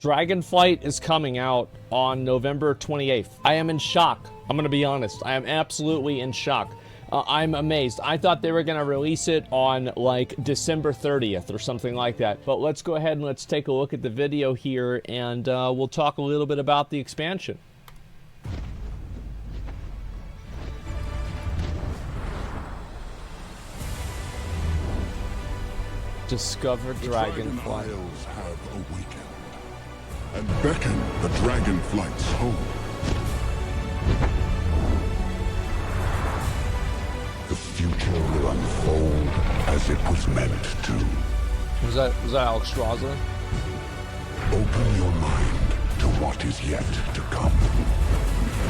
Dragonflight is coming out on November 28th. I am in shock. I'm gonna be honest. I am absolutely in shock. I'm amazed. I thought they were gonna release it on like December 30th or something like that. But let's go ahead and let's take a look at the video here, and we'll talk a little bit about the expansion. Discover Dragonflight. The Isles have awakened and beckon the Dragonflights home. The future will unfold as it was meant to. Was that Alex Straza? Open your mind to what is yet to come.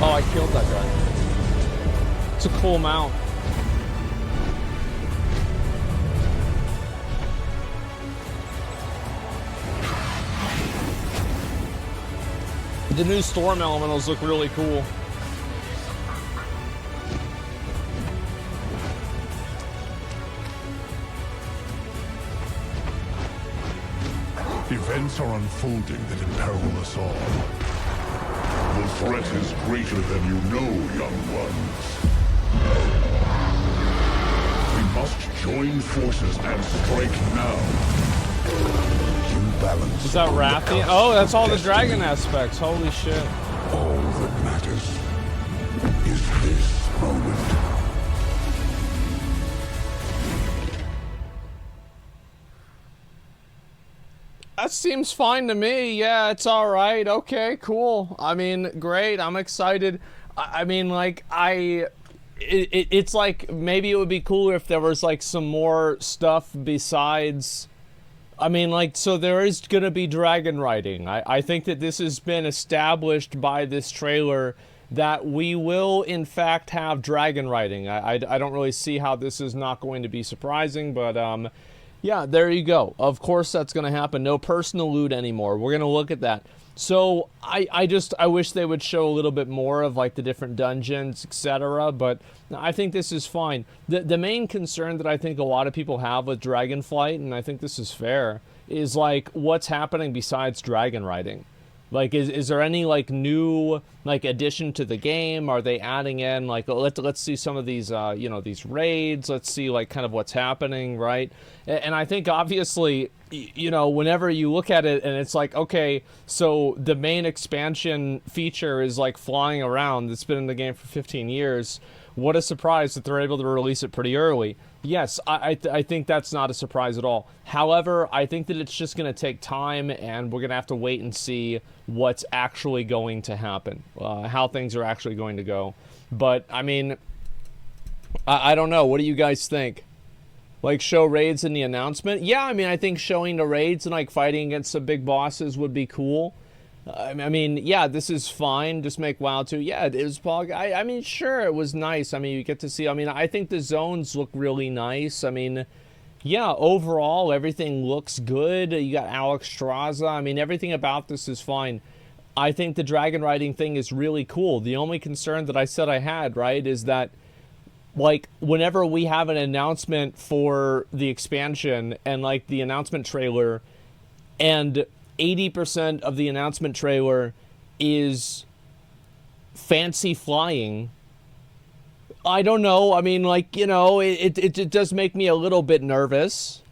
Oh, I killed that guy. It's a cool mount. The new storm elementals look really cool. Events are unfolding that imperil us all. The threat is greater than you know, young ones. We must join forces and strike now. Balance. Is that Rathian? Oh, that's all the dragon aspects. Holy shit. All that matters is this moment. That seems fine to me. Yeah, it's alright. Okay, cool. I mean, great. I'm excited. I mean, like, it's like, maybe it would be cooler if there was, like, some more stuff besides... I mean, like, so there is going to be dragon riding. I think that this has been established by this trailer that we will, in fact, have dragon riding. I don't really see how this is not going to be surprising, but, yeah, there you go. Of course that's going to happen. No personal loot anymore. We're going to look at that. So, I wish they would show a little bit more of, like, the different dungeons, etc., but I think this is fine. The main concern that I think a lot of people have with Dragonflight, and I think this is fair, is, like, what's happening besides dragon riding? Like, is there any, like, new, like, addition to the game? Are they adding in, like, let's see some of these, you know, these raids. Let's see, like, kind of what's happening, right? And I think, obviously, you know, whenever you look at it and it's like, okay, so the main expansion feature is, like, flying around. It's been in the game for 15 years. What a surprise that they're able to release it pretty early. Yes, I think that's not a surprise at all. However, I think that it's just going to take time, and we're going to have to wait and see what's actually going to happen, how things are actually going to go. But, I mean, I don't know. What do you guys think? Like, show raids in the announcement? Yeah, I mean, I think showing the raids and, like, fighting against some big bosses would be cool. I mean, yeah, this is fine. Just make WoW 2. Yeah, it is. I mean, sure, it was nice. I mean, you get to see. I mean, I think the zones look really nice. I mean, yeah, overall, everything looks good. You got Alex Straza. I mean, everything about this is fine. I think the dragon riding thing is really cool. The only concern that I said I had, right, is that, like, whenever we have an announcement for the expansion and, like, the announcement trailer, and 80% of the announcement trailer is fancy flying, I don't know. I mean, like, you know, it does make me a little bit nervous,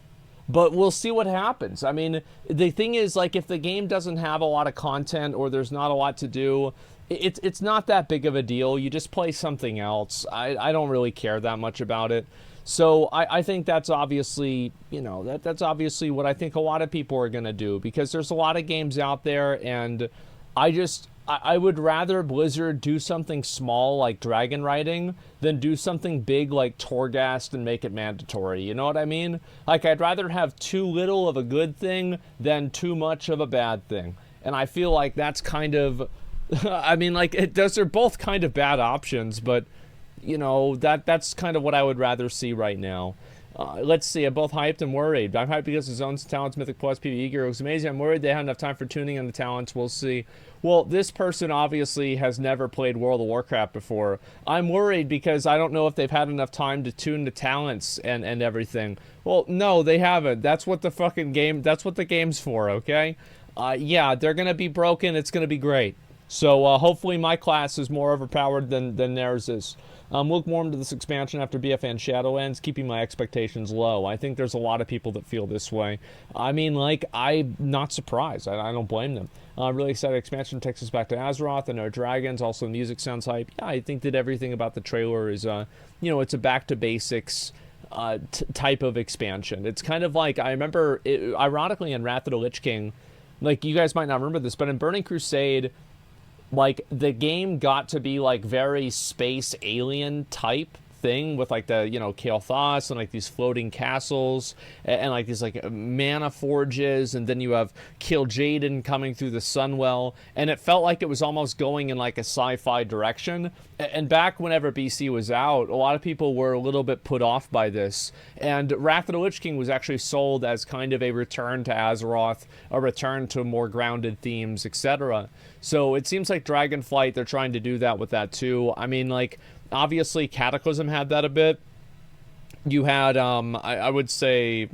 but we'll see what happens. I mean, the thing is, like, if the game doesn't have a lot of content or there's not a lot to do, it's not that big of a deal. You just play something else. I don't really care that much about it. So I think that's obviously, you know, that's obviously what I think a lot of people are going to do, because there's a lot of games out there, and I would rather Blizzard do something small like dragon riding than do something big like Torghast and make it mandatory. You know what I mean? Like, I'd rather have too little of a good thing than too much of a bad thing. And I feel like that's kind of, I mean, like, those are both kind of bad options, but, you know, that's kind of what I would rather see right now. Let's see, I'm both hyped and worried. I'm hyped because the zones, talents, Mythic Plus, PvE gear looks amazing. I'm worried they have enough time for tuning on the talents. We'll see. Well, this person obviously has never played World of Warcraft before. I'm worried because I don't know if they've had enough time to tune the talents and everything. Well, no, they haven't. That's what the fucking game, that's what the game's for, okay? yeah, they're going to be broken. It's going to be great. So hopefully my class is more overpowered than theirs is. Look more into this expansion after BFA and Shadowlands, keeping my expectations low. I think there's a lot of people that feel this way. I mean, like, I'm not surprised. I don't blame them. Really excited expansion takes us back to Azeroth. I know dragons. Also, the music sounds hype. Yeah, I think that everything about the trailer is, you know, it's a back to basics type of expansion. It's kind of like, I remember, ironically, in Wrath of the Lich King, like, you guys might not remember this, but in Burning Crusade, like, the game got to be, like, very space alien type thing with, like, the, you know, Kael'thas and, like, these floating castles and like, these, like, mana forges, and then you have Kil'jaeden coming through the Sunwell, and it felt like it was almost going in, like, a sci-fi direction. And back whenever BC was out, a lot of people were a little bit put off by this, and Wrath of the Lich King was actually sold as kind of a return to Azeroth, a return to more grounded themes, etc. So it seems like Dragonflight, they're trying to do that with that too. I mean, like, obviously Cataclysm had that a bit. You had, I would say,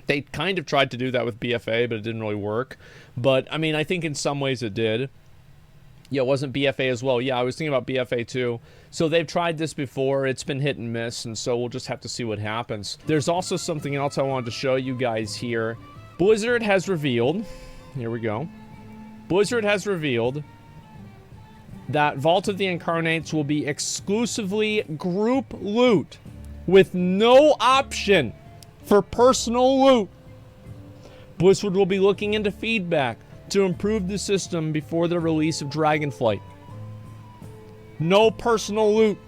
they kind of tried to do that with BFA, but it didn't really work. But, I mean, I think in some ways it did. Yeah, it wasn't BFA as well. Yeah, I was thinking about BFA too. So they've tried this before. It's been hit and miss, and so we'll just have to see what happens. There's also something else I wanted to show you guys here. Blizzard has revealed, here we go. Blizzard has revealed that Vault of the Incarnates will be exclusively group loot with no option for personal loot. Blizzard will be looking into feedback to improve the system before the release of Dragonflight. No personal loot.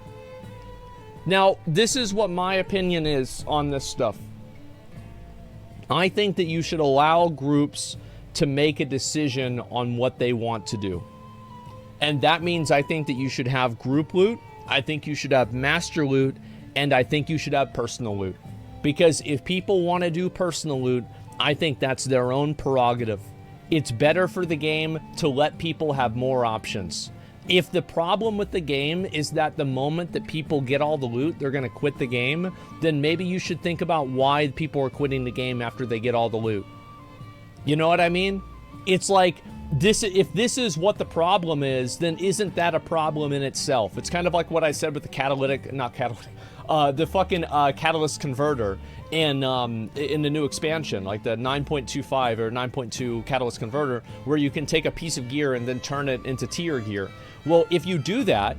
Now, this is what my opinion is on this stuff. I think that you should allow groups to make a decision on what they want to do. And that means I think that you should have group loot, I think you should have master loot, and I think you should have personal loot. Because if people want to do personal loot, I think that's their own prerogative. It's better for the game to let people have more options. If the problem with the game is that the moment that people get all the loot, they're going to quit the game, then maybe you should think about why people are quitting the game after they get all the loot. You know what I mean? It's like, this, if this is what the problem is, then isn't that a problem in itself? It's kind of like what I said with the catalyst converter in the new expansion, like the 9.25 or 9.2 catalyst converter, where you can take a piece of gear and then turn it into tier gear. Well, if you do that,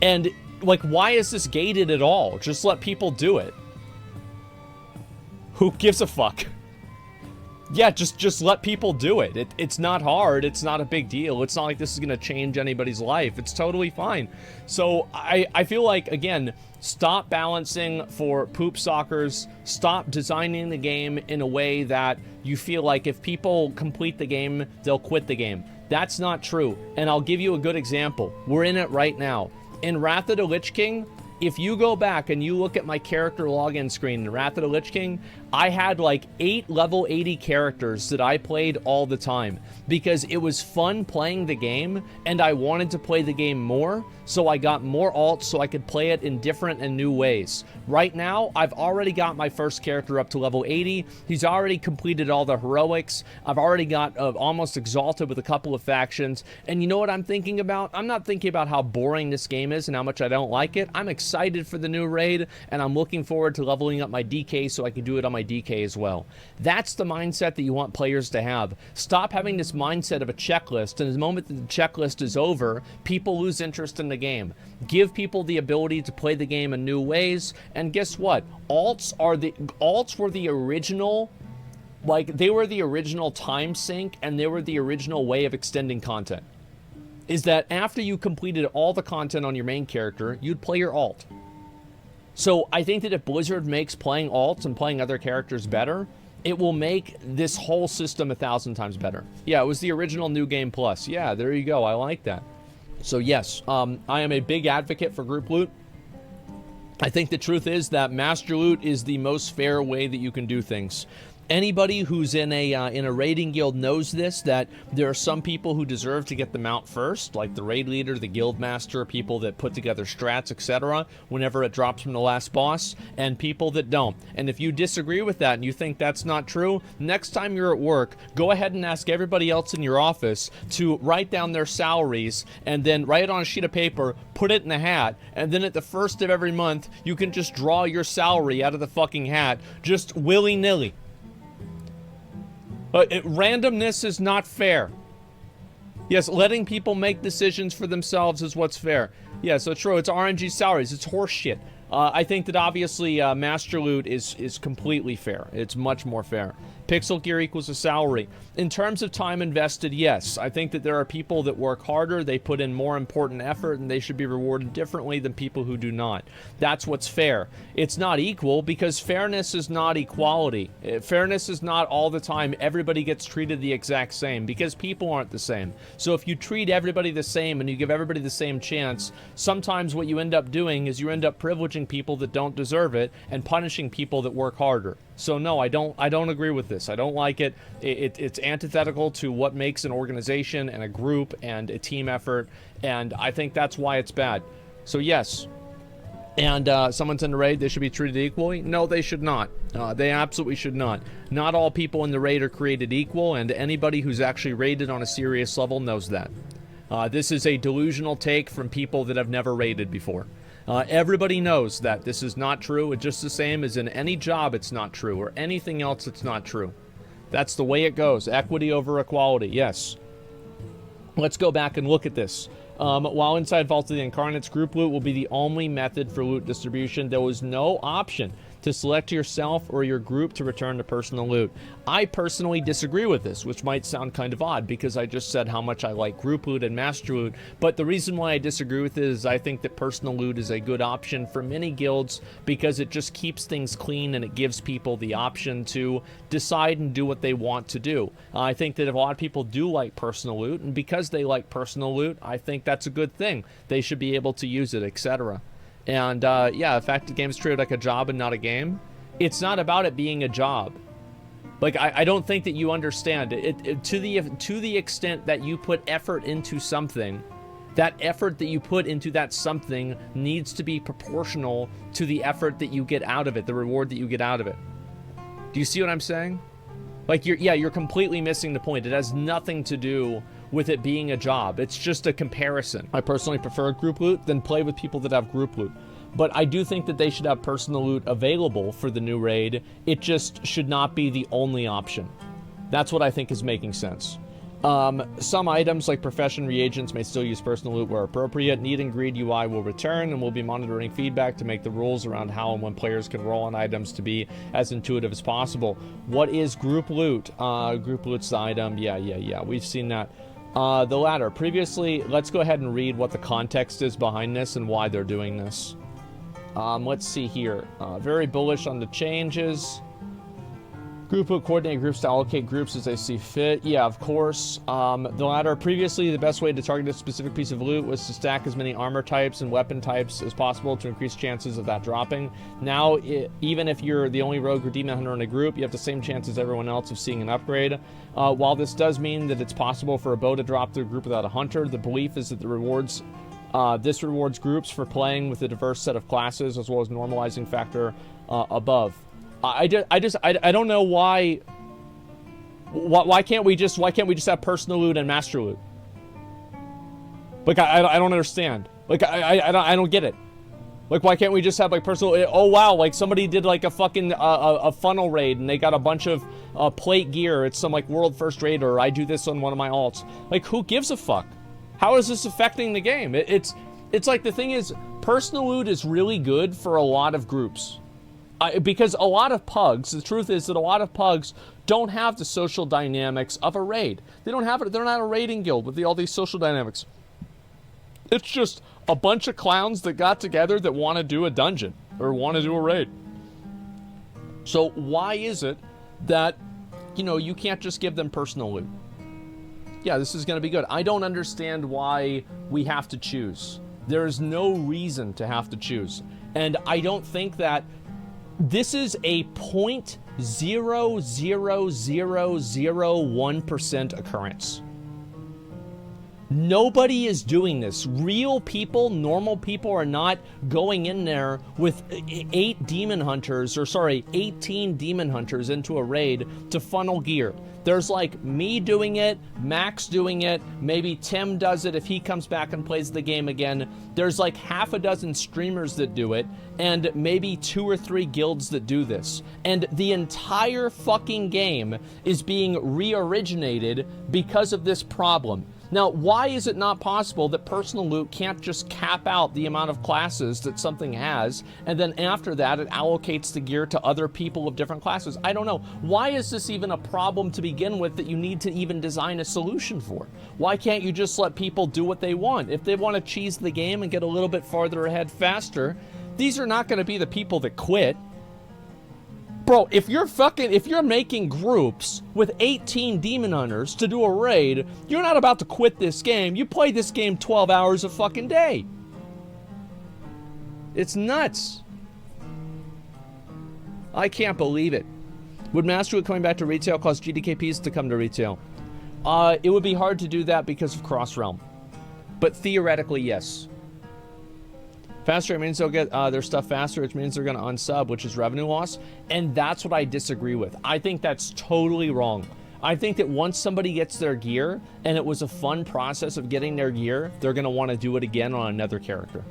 and like, why is this gated at all? Just let people do it. Who gives a fuck? Yeah, just let people do it. It's not hard. It's not a big deal. It's not like this is going to change anybody's life. It's totally fine. So I feel like, again, stop balancing for poop soccers. Stop designing the game in a way that you feel like if people complete the game, they'll quit the game. That's not true. And I'll give you a good example. We're in it right now. In Wrath of the Lich King, if you go back and you look at my character login screen in Wrath of the Lich King, I had like 8 level 80 characters that I played all the time because it was fun playing the game and I wanted to play the game more, so I got more alts so I could play it in different and new ways. Right now, I've already got my first character up to level 80. He's already completed all the heroics. I've already got almost exalted with a couple of factions. And you know what I'm thinking about? I'm not thinking about how boring this game is and how much I don't like it. I'm excited for the new raid, and I'm looking forward to leveling up my DK so I can do it on my DK as well. That's the mindset that you want players to have. Stop having this mindset of a checklist, and the moment that the checklist is over, people lose interest in the game. Give people the ability to play the game in new ways, and guess what? Alts were the original, like, they were the original time sink, and they were the original way of extending content. Is that after you completed all the content on your main character, you'd play your alt. So I think that if Blizzard makes playing alts and playing other characters better, it will make this whole system 1,000 times better. Yeah, it was the original New Game Plus. Yeah, there you go. I like that. So yes, I am a big advocate for group loot. I think the truth is that master loot is the most fair way that you can do things. Anybody who's in a raiding guild knows this, that there are some people who deserve to get the mount first, like the raid leader, the guild master, people that put together strats, etc., whenever it drops from the last boss, and people that don't. And if you disagree with that and you think that's not true, next time you're at work, go ahead and ask everybody else in your office to write down their salaries and then write it on a sheet of paper, put it in a hat, and then at the first of every month, you can just draw your salary out of the fucking hat, just willy-nilly. Randomness is not fair. Yes, letting people make decisions for themselves is what's fair. Yeah, so true. It's RNG salaries. It's horseshit. I think that obviously Master Loot is completely fair. It's much more fair. Pixel gear equals a salary. In terms of time invested, yes. I think that there are people that work harder, they put in more important effort, and they should be rewarded differently than people who do not. That's what's fair. It's not equal because fairness is not equality. Fairness is not all the time everybody gets treated the exact same because people aren't the same. So if you treat everybody the same and you give everybody the same chance, sometimes what you end up doing is you end up privileging people that don't deserve it and punishing people that work harder. So no, I don't agree with this. I don't like it. It's antithetical to what makes an organization and a group and a team effort, and I think that's why it's bad. So yes. And someone's in the raid, they should be treated equally? No, they should not. They absolutely should not. Not all people in the raid are created equal, and anybody who's actually raided on a serious level knows that. This is a delusional take from people that have never raided before. Everybody knows that this is not true. It's just the same as in any job it's not true, or anything else it's not true. That's the way it goes. Equity over equality, yes. Let's go back and look at this. While inside Vault of the Incarnates, group loot will be the only method for loot distribution. There was no option to select yourself or your group to return to personal loot. I personally disagree with this, which might sound kind of odd because I just said how much I like group loot and master loot, but the reason why I disagree with it is I think that personal loot is a good option for many guilds because it just keeps things clean and it gives people the option to decide and do what they want to do. I think that if a lot of people do like personal loot, and because they like personal loot, I think that's a good thing. They should be able to use it, etc. And yeah, the fact the game's treated like a job and not a game, it's not about it being a job. Like, I don't think that you understand it to the extent that you put effort into something, that effort that you put into that something needs to be proportional to the effort that you get out of it, the reward that you get out of it. Do you see what I'm saying? Like, you're completely missing the point. It has nothing to do with it being a job. It's just a comparison. I personally prefer group loot than play with people that have group loot. But I do think that they should have personal loot available for the new raid. It just should not be the only option. That's what I think is making sense. Some items like profession reagents may still use personal loot where appropriate. Need and greed UI will return, and we'll be monitoring feedback to make the rules around how and when players can roll on items to be as intuitive as possible. What is group loot? Group loot's the item. Yeah. We've seen that. The latter. Previously, let's go ahead and read what the context is behind this and why they're doing this. Let's see here. Very bullish on the changes. Group loot, coordinate groups to allocate groups as they see fit. Yeah, of course. The latter. Previously, the best way to target a specific piece of loot was to stack as many armor types and weapon types as possible to increase chances of that dropping. Now, even if you're the only rogue or demon hunter in a group, you have the same chance as everyone else of seeing an upgrade. While this does mean that it's possible for a bow to drop through a group without a hunter, the belief is that this rewards groups for playing with a diverse set of classes as well as normalizing factor above. I don't know why can't we just have personal loot and master loot? Like, I don't understand. Like, I don't get it. Like, why can't we just have like personal? Oh wow, like somebody did like a fucking a funnel raid and they got a bunch of plate gear. It's some like world first raider. Or I do this on one of my alts. Like, who gives a fuck? How is this affecting the game? It's like, the thing is, personal loot is really good for a lot of groups. Because a lot of pugs, the truth is that a lot of pugs don't have the social dynamics of a raid. They don't have it. They're not a raiding guild with all these social dynamics. It's just a bunch of clowns that got together that want to do a dungeon or want to do a raid. So why is it that, you can't just give them personal loot? Yeah, this is going to be good. I don't understand why we have to choose. There is no reason to have to choose. And I don't think that this is a point 0.00001% occurrence. Nobody is doing this. Real people, normal people are not going in there with 18 demon hunters into a raid to funnel gear. There's like me doing it, Max doing it, maybe Tim does it if he comes back and plays the game again. There's like half a dozen streamers that do it, and maybe 2 or 3 guilds that do this. And the entire fucking game is being re-originated because of this problem. Now, why is it not possible that personal loot can't just cap out the amount of classes that something has, and then after that it allocates the gear to other people of different classes? I don't know. Why is this even a problem to begin with that you need to even design a solution for? Why can't you just let people do what they want? If they want to cheese the game and get a little bit farther ahead faster, these are not going to be the people that quit. Bro, if you're making groups with 18 demon hunters to do a raid, you're not about to quit this game. You play this game 12 hours a fucking day. It's nuts. I can't believe it. Would Masterwood coming back to retail cause GDKPs to come to retail? It would be hard to do that because of cross-realm. But theoretically, yes. Faster, it means they'll get their stuff faster, which means they're going to unsub, which is revenue loss. And that's what I disagree with. I think that's totally wrong. I think that once somebody gets their gear, and it was a fun process of getting their gear, they're going to want to do it again on another character.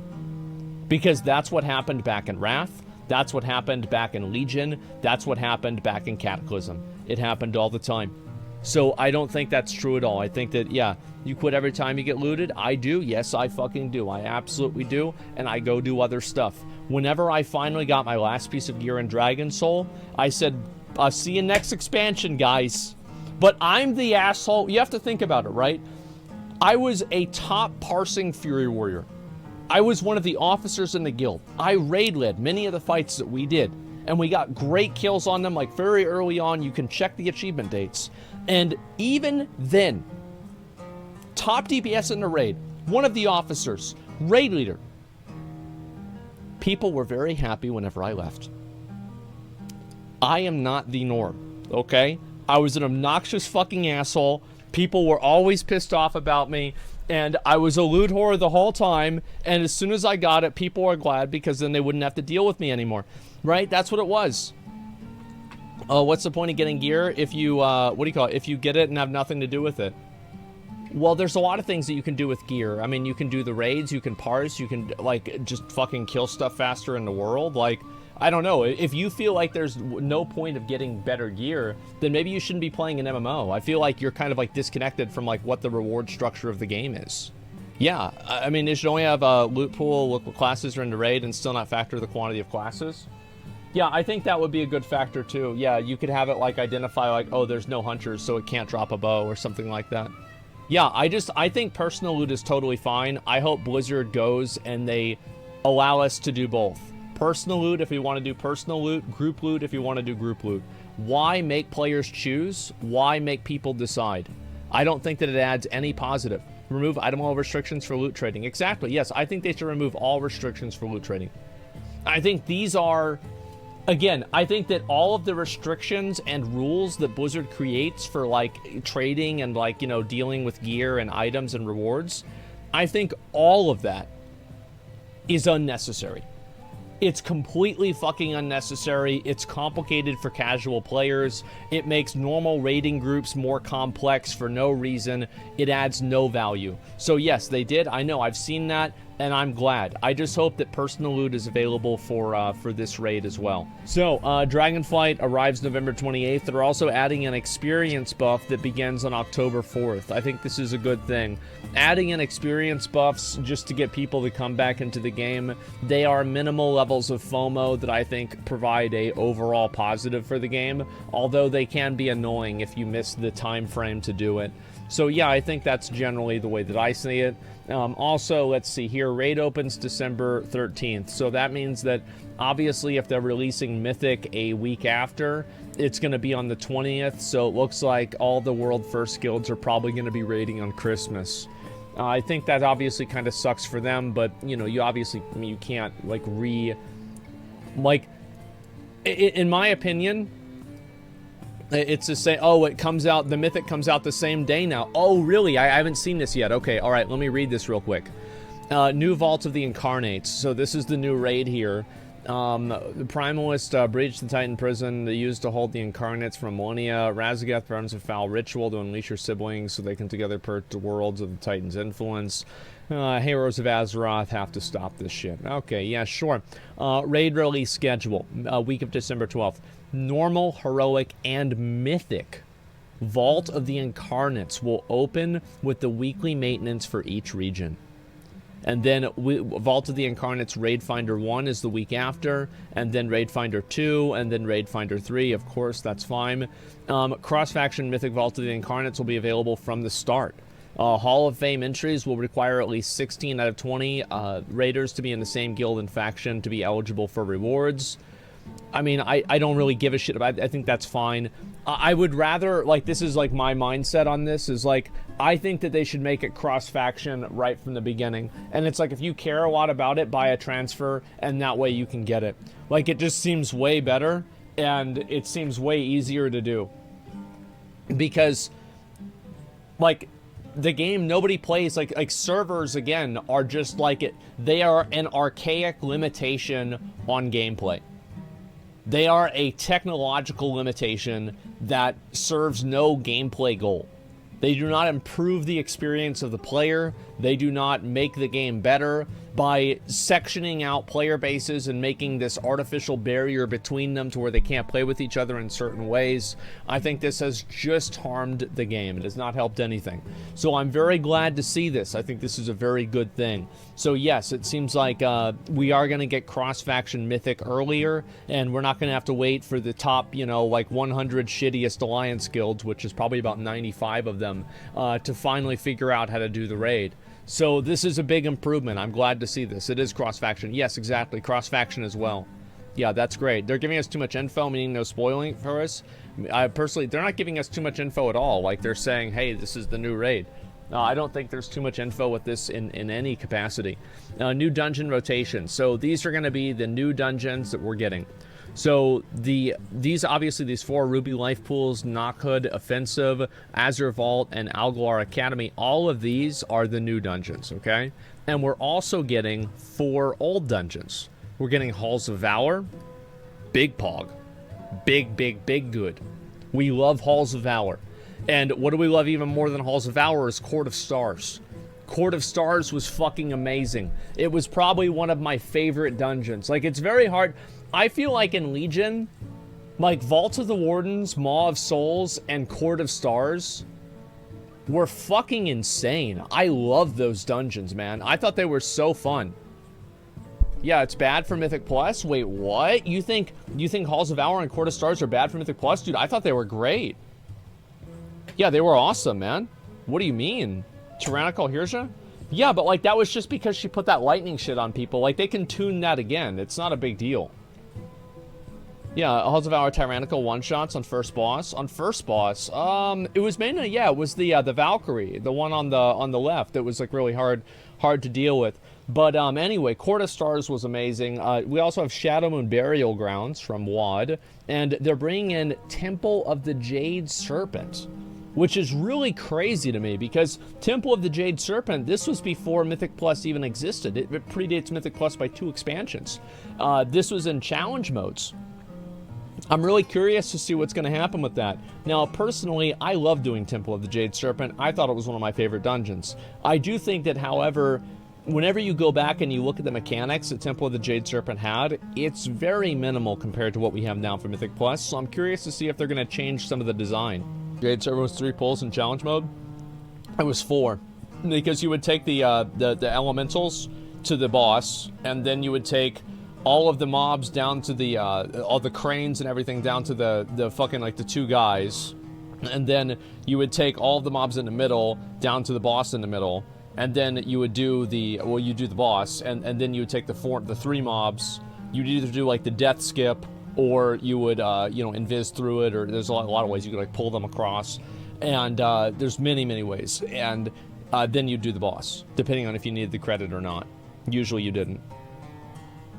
Because that's what happened back in Wrath. That's what happened back in Legion. That's what happened back in Cataclysm. It happened all the time. So I don't think that's true at all. I think that, yeah, you quit every time you get looted. I do. Yes, I fucking do. I absolutely do. And I go do other stuff. Whenever I finally got my last piece of gear in Dragon Soul, I said, I'll see you next expansion, guys. But I'm the asshole. You have to think about it, right? I was a top parsing Fury Warrior. I was one of the officers in the guild. I raid led many of the fights that we did. And we got great kills on them, like very early on. You can check the achievement dates. And even then, top DPS in the raid, one of the officers, raid leader. People were very happy whenever I left. I am not the norm, okay? I was an obnoxious fucking asshole. People were always pissed off about me. And I was a loot whore the whole time. And as soon as I got it, people were glad because then they wouldn't have to deal with me anymore. Right? That's what it was. What's the point of getting gear if you, if you get it and have nothing to do with it? Well, there's a lot of things that you can do with gear. I mean, you can do the raids, you can parse, you can, like, just fucking kill stuff faster in the world. Like, I don't know. If you feel like there's no point of getting better gear, then maybe you shouldn't be playing an MMO. I feel like you're kind of, like, disconnected from, like, what the reward structure of the game is. Yeah, I mean, they should only have a loot pool, look what classes are in the raid, and still not factor the quantity of classes. Yeah, I think that would be a good factor, too. Yeah, you could have it, like, identify, like, oh, there's no hunters, so it can't drop a bow or something like that. Yeah, I think personal loot is totally fine. I hope Blizzard goes and they allow us to do both. Personal loot if we want to do personal loot, group loot if you want to do group loot. Why make players choose? Why make people decide? I don't think that it adds any positive. Remove item level restrictions for loot trading. Exactly, yes, I think they should remove all restrictions for loot trading. I think these are... Again, I think that all of the restrictions and rules that Blizzard creates for, like, trading and, like, you know, dealing with gear and items and rewards, I think all of that is unnecessary. It's completely fucking unnecessary. It's complicated for casual players. It makes normal raiding groups more complex for no reason. It adds no value. So yes, they did. I know, I've seen that. And I'm glad. I just hope that personal loot is available for this raid as well. So, Dragonflight arrives November 28th. They're also adding an experience buff that begins on October 4th. I think this is a good thing. Adding in experience buffs just to get people to come back into the game. They are minimal levels of FOMO that I think provide a overall positive for the game. Although they can be annoying if you miss the time frame to do it. So yeah, I think that's generally the way that I see it. Also, let's see here, raid opens December 13th. So that means that obviously if they're releasing Mythic a week after, it's going to be on the 20th. So it looks like all the World First guilds are probably going to be raiding on Christmas. I think that obviously kind of sucks for them, but you know, you obviously, I mean, you can't like in my opinion, It's the same. Oh, it comes out. The Mythic comes out the same day now. Oh, really? I haven't seen this yet. Okay, all right. Let me read this real quick. New Vault of the Incarnates. So this is the new raid here. The Primalist breached the Titan prison they used to hold the Incarnates from millennia. Razagath burns a foul ritual to unleash your siblings so they can together purge the worlds of the Titan's influence. Heroes of Azeroth have to stop this shit. Okay, yeah, sure. Raid release schedule. Week of December 12th. Normal, Heroic, and Mythic Vault of the Incarnates will open with the weekly maintenance for each region. And then Vault of the Incarnates Raid Finder 1 is the week after, and then Raid Finder 2, and then Raid Finder 3. Of course, that's fine. Cross-faction Mythic Vault of the Incarnates will be available from the start. Hall of Fame entries will require at least 16 out of 20 raiders to be in the same guild and faction to be eligible for rewards. I mean, I don't really give a shit about it. I think that's fine. I would rather, like, this is like my mindset on this is like, I think that they should make it cross-faction right from the beginning. And it's like, if you care a lot about it, buy a transfer, and that way you can get it. Like, it just seems way better, and it seems way easier to do. Because, like, the game nobody plays, like servers, again, are just like it. They are an archaic limitation on gameplay. They are a technological limitation that serves no gameplay goal. They do not improve the experience of the player. They do not make the game better by sectioning out player bases and making this artificial barrier between them to where they can't play with each other in certain ways. I think this has just harmed the game. It has not helped anything. So I'm very glad to see this. I think this is a very good thing. So yes, it seems like we are going to get cross-faction Mythic earlier, and we're not going to have to wait for the top, you know, like 100 shittiest Alliance guilds, which is probably about 95 of them, to finally figure out how to do the raid. So this is a big improvement. I'm glad to see this. It is cross-faction. Yes, exactly. Cross-faction as well. Yeah, that's great. They're giving us too much info, meaning no spoiling for us. Personally, they're not giving us too much info at all. Like, they're saying, hey, this is the new raid. I don't think there's too much info with this in any capacity. New dungeon rotation. So these are going to be the new dungeons that we're getting. So these obviously, these 4 Ruby Life Pools, Knockhood, Offensive, Azure Vault, and Algalar Academy, all of these are the new dungeons, okay? And we're also getting 4 old dungeons. We're getting Halls of Valor, big pog, big good. We love Halls of Valor. And what do we love even more than Halls of Valor is Court of Stars. Court of Stars was fucking amazing. It was probably one of my favorite dungeons. Like, it's very hard. I feel like in Legion, like Vault of the Wardens, Maw of Souls, and Court of Stars were fucking insane. I love those dungeons, man. I thought they were so fun. Yeah, it's bad for Mythic Plus? Wait, what? You think Halls of Valor and Court of Stars are bad for Mythic Plus? Dude, I thought they were great. Yeah, they were awesome, man. What do you mean? Tyrannical Hirsha? Yeah, but like that was just because she put that lightning shit on people. Like, they can tune that again. It's not a big deal. Yeah, Halls of Valor Tyrannical one-shots on first boss. On first boss, it was mainly, yeah, it was the Valkyrie, the one on the left that was like really hard to deal with. But anyway, Court of Stars was amazing. We also have Shadow Moon Burial Grounds from WoD, and they're bringing in Temple of the Jade Serpent, which is really crazy to me because Temple of the Jade Serpent, this was before Mythic Plus even existed. It predates Mythic Plus by 2 expansions. This was in challenge modes. I'm really curious to see what's going to happen with that. Now, personally, I love doing Temple of the Jade Serpent. I thought it was one of my favorite dungeons. I do think that, however, whenever you go back and you look at the mechanics that Temple of the Jade Serpent had, it's very minimal compared to what we have now for Mythic Plus, so I'm curious to see if they're going to change some of the design. Jade Serpent was 3 pulls in challenge mode? It was 4. Because you would take the elementals to the boss, and then you would take all of the mobs down to the, all the cranes and everything down to the fucking, like, the 2 guys. And then you would take all of the mobs in the middle down to the boss in the middle. And then you would do the, well, you do the boss, and then you would take the 3 mobs. You'd either do, like, the death skip, or you would, you know, invis through it, or there's a lot of ways you could, like, pull them across. And there's many ways. And then you do the boss, depending on if you needed the credit or not. Usually you didn't.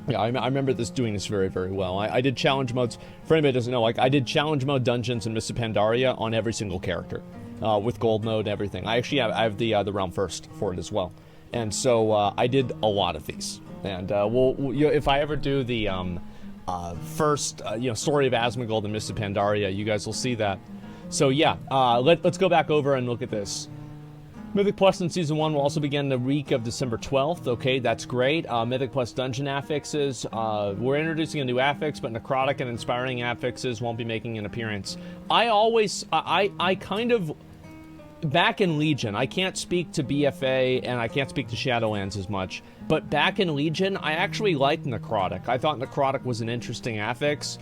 Yeah, I remember doing this very, very well. I did challenge modes. For anybody that doesn't know, like, I did challenge mode dungeons in Mists of Pandaria on every single character, with gold mode and everything. I actually have the realm first for it as well, and so I did a lot of these. And if I ever do the first story of Asmongold and Mists of Pandaria, you guys will see that. So yeah, let's go back over and look at this. Mythic Plus in Season 1 will also begin the week of December 12th. Okay, that's great. Mythic Plus dungeon affixes. We're introducing a new affix, but necrotic and inspiring affixes won't be making an appearance. I kind of... Back in Legion, I can't speak to BFA, and I can't speak to Shadowlands as much, but back in Legion, I actually liked necrotic. I thought necrotic was an interesting affix.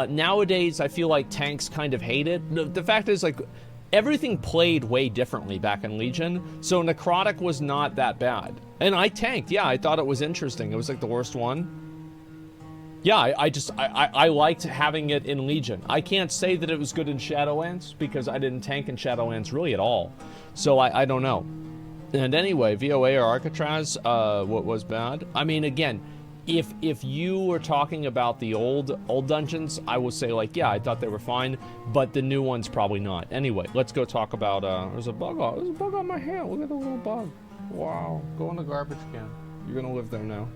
Nowadays, I feel like tanks kind of hate it. The fact is, like... Everything played way differently back in Legion, so necrotic was not that bad. And I tanked, yeah, I thought it was interesting. It was like the worst one. Yeah, I liked having it in Legion. I can't say that it was good in Shadowlands, because I didn't tank in Shadowlands really at all. So I don't know. And anyway, VOA or Alcatraz, what was bad? I mean, again, if you were talking about the old dungeons, I would say, like, yeah, I thought they were fine, but the new ones probably not. Anyway, let's go talk about, there's a bug on my hand. Look at the little bug. Wow. Go in the garbage can. You're gonna live there now.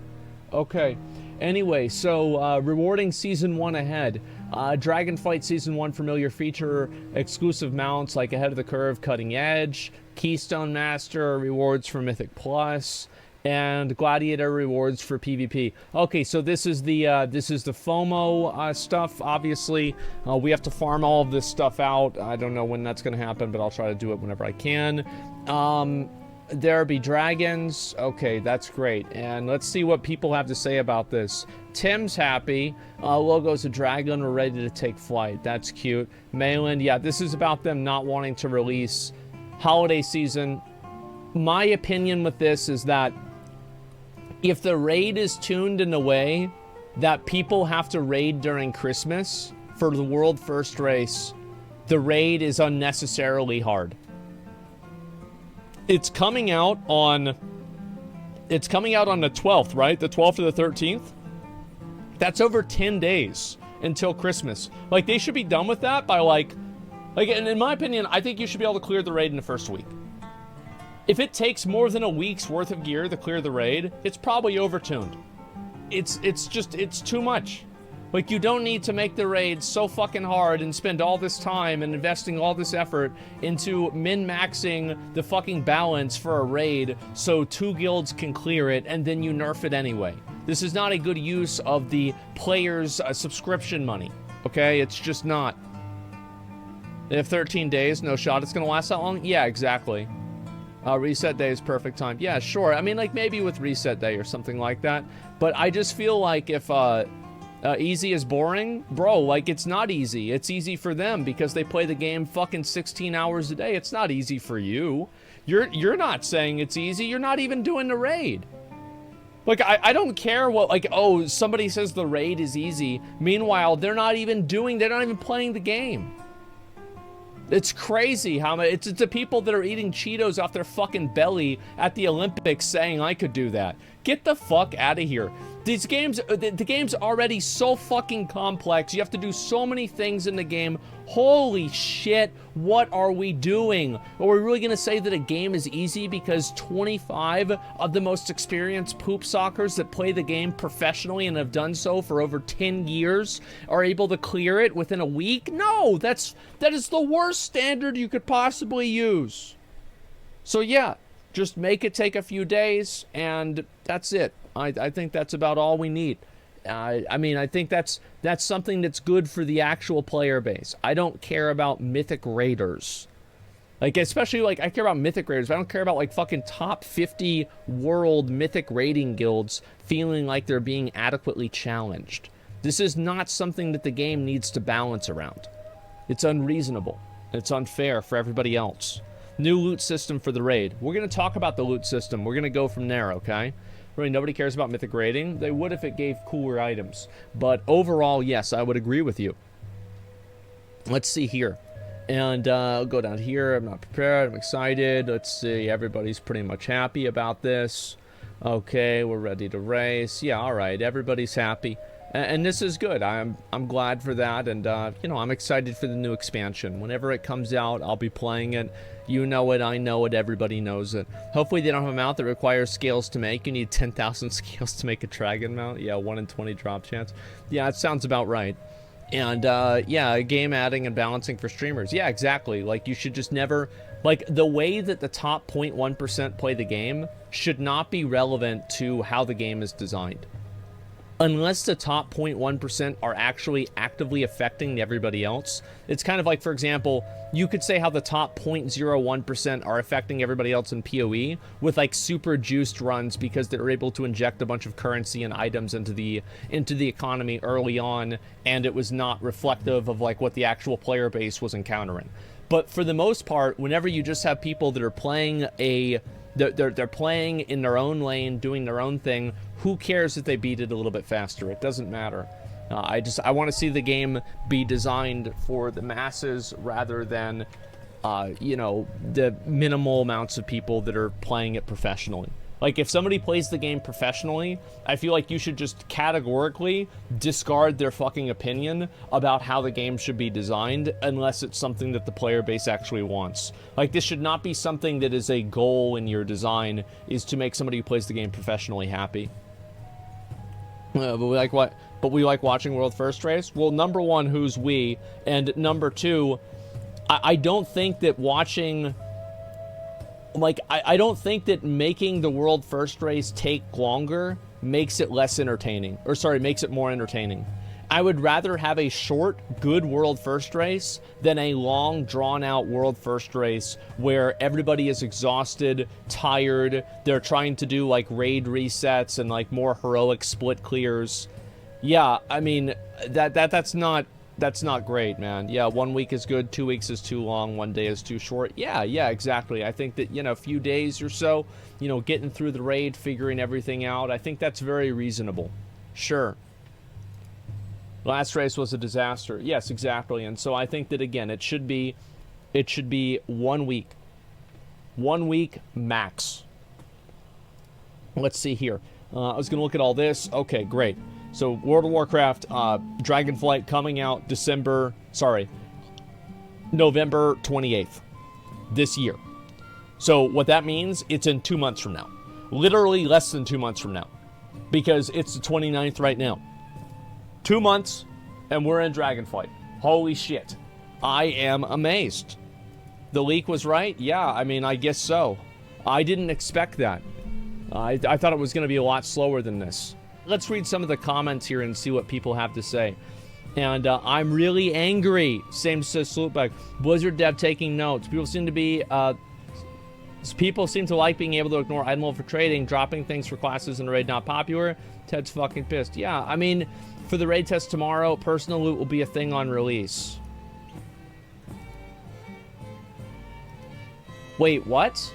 Okay. Anyway, so, rewarding Season 1 ahead. Dragonflight Season 1 familiar feature, exclusive mounts like Ahead of the Curve, Cutting Edge, Keystone Master, rewards for Mythic Plus, and Gladiator rewards for PvP. Okay, so this is the FOMO stuff. Obviously, we have to farm all of this stuff out. I don't know when that's going to happen, but I'll try to do it whenever I can. There be dragons. Okay, that's great. And let's see what people have to say about this. Tim's happy. Logo's a dragon. We're ready to take flight. That's cute. Mayland, yeah, this is about them not wanting to release holiday season. My opinion with this is that if the raid is tuned in a way that people have to raid during Christmas for the world first race, the raid is unnecessarily hard. It's coming out on the 12th, right? The 12th or the 13th? That's over 10 days until Christmas. Like, they should be done with that by and in my opinion, I think you should be able to clear the raid in the first week. If it takes more than a week's worth of gear to clear the raid, it's probably overtuned. It's too much. Like, you don't need to make the raid so fucking hard and spend all this time and investing all this effort into min-maxing the fucking balance for a raid so 2 guilds can clear it and then you nerf it anyway. This is not a good use of the player's subscription money, okay? It's just not. They have 13 days, no shot it's gonna last that long? Yeah, exactly. Reset day is perfect time. Yeah, sure. I mean, like, maybe with reset day or something like that. But I just feel like if easy is boring, bro, like, it's not easy. It's easy for them because they play the game fucking 16 hours a day. It's not easy for you. You're not saying it's easy. You're not even doing the raid. Like, I don't care what, like, oh, somebody says the raid is easy. Meanwhile, they're not even playing the game. It's crazy how much, it's the people that are eating Cheetos off their fucking belly at the Olympics saying I could do that. Get the fuck out of here. These games, the game's already so fucking complex. You have to do so many things in the game. Holy shit, what are we doing? Are we really gonna say that a game is easy because 25 of the most experienced poop sockers that play the game professionally and have done so for over 10 years are able to clear it within a week? No, that is the worst standard you could possibly use. So yeah, just make it take a few days and that's it. I think that's about all we need. I mean, I think that's something that's good for the actual player base. I don't care about mythic raiders. Like, especially, like, I care about mythic raiders, but I don't care about, like, fucking top 50 world mythic raiding guilds feeling like they're being adequately challenged. This is not something that the game needs to balance around. It's unreasonable. It's unfair for everybody else. New loot system for the raid. We're going to talk about the loot system. We're going to go from there, okay? Really, nobody cares about mythic raiding. They would if it gave cooler items. But overall, yes, I would agree with you. Let's see here. And I'll go down here. I'm not prepared. I'm excited. Let's see. Everybody's pretty much happy about this. Okay, we're ready to race. Yeah, all right. Everybody's happy. And this is good. I'm glad for that, and you know, I'm excited for the new expansion. Whenever it comes out, I'll be playing it. You know it, I know it, everybody knows it. Hopefully they don't have a mount that requires scales to make. You need 10,000 scales to make a dragon mount. Yeah, 1 in 20 drop chance. Yeah, it sounds about right. And yeah, game adding and balancing for streamers. Yeah, exactly. Like, you should just never, like, the way that the top 0.1% play the game should not be relevant to how the game is designed. Unless the top 0.1% are actually actively affecting everybody else. It's kind of like, for example, you could say how the top 0.01% are affecting everybody else in PoE with like super juiced runs because they're able to inject a bunch of currency and items into the economy early on, and it was not reflective of like what the actual player base was encountering. But for the most part, whenever you just have people that are playing they're playing in their own lane, doing their own thing, who cares if they beat it a little bit faster? It doesn't matter. I want to see the game be designed for the masses rather than, you know, the minimal amounts of people that are playing it professionally. Like, if somebody plays the game professionally, I feel like you should just categorically discard their fucking opinion about how the game should be designed unless it's something that the player base actually wants. Like, this should not be something that is a goal in your design, is to make somebody who plays the game professionally happy. But we like watching World First Race? Well, number one, who's we? And number two, I don't think that watching... Like, I don't think that making the World First Race take longer makes it less entertaining. Or, sorry, makes it more entertaining. I would rather have a short, good World First Race than a long, drawn-out World First Race where everybody is exhausted, tired, they're trying to do, like, raid resets and, like, more heroic split clears. Yeah, I mean, that's not great, man. Yeah, 1 week is good, 2 weeks is too long, 1 day is too short. Yeah, exactly. I think that, you know, a few days or so, you know, getting through the raid, figuring everything out, I think that's very reasonable. Sure. Last race was a disaster. Yes, exactly. And so I think that, again, it should be 1 week. 1 week max. Let's see here. I was going to look at all this. Okay, great. So, World of Warcraft, Dragonflight coming out November 28th this year. So, what that means, it's in 2 months from now. Literally less than 2 months from now. Because it's the 29th right now. 2 months, and we're in Dragonflight. Holy shit. I am amazed. The leak was right? Yeah, I mean, I guess so. I didn't expect that. I thought it was going to be a lot slower than this. Let's read some of the comments here and see what people have to say. And I'm really angry. Same says Salutbag. Blizzard dev taking notes. People seem to like being able to ignore item level for trading, dropping things for classes in a raid not popular. Ted's fucking pissed. Yeah, I mean, for the raid test tomorrow, personal loot will be a thing on release. Wait, what?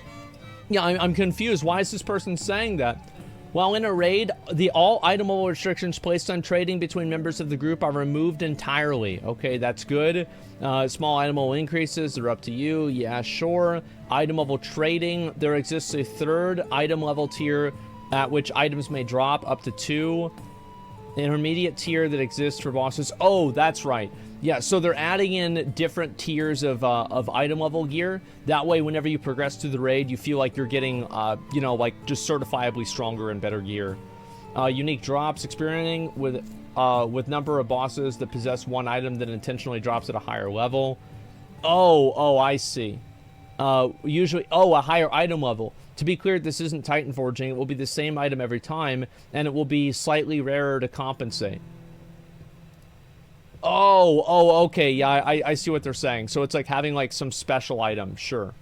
Yeah, I'm confused. Why is this person saying that? While in a raid, all item level restrictions placed on trading between members of the group are removed entirely. Okay, that's good. Small item level increases, they're up to you. Yeah, sure. Item level trading, there exists a third item level tier at which items may drop up to 2. Intermediate tier that exists for bosses. Oh, that's right. Yeah, so they're adding in different tiers of item level gear. That way, whenever you progress through the raid, you feel like you're getting, you know, like just certifiably stronger and better gear. Unique drops, experimenting with number of bosses that possess one item that intentionally drops at a higher level. Oh, I see. Usually, a higher item level. To be clear, this isn't Titan Forging. It will be the same item every time, and it will be slightly rarer to compensate. Oh, okay. Yeah, I see what they're saying. So it's like having like some special item. Sure.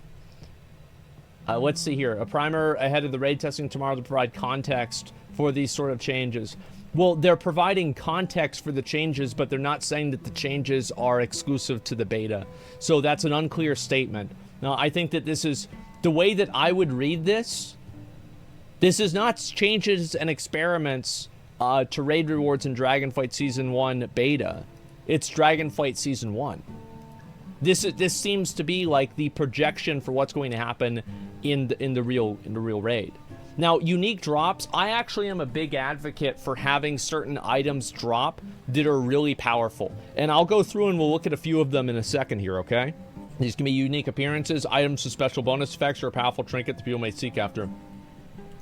Let's see here. A primer ahead of the raid testing tomorrow to provide context for these sort of changes. Well, they're providing context for the changes, but they're not saying that the changes are exclusive to the beta. So that's an unclear statement. Now, I think that this is... The way that I would read this is not changes and experiments to raid rewards in Dragonflight Season 1 beta. It's Dragonflight Season 1. This seems to be like the projection for what's going to happen in the real raid. Now, unique drops, I actually am a big advocate for having certain items drop that are really powerful. And I'll go through and we'll look at a few of them in a second here, okay? These can be unique appearances, items with special bonus effects, or a powerful trinket that people may seek after.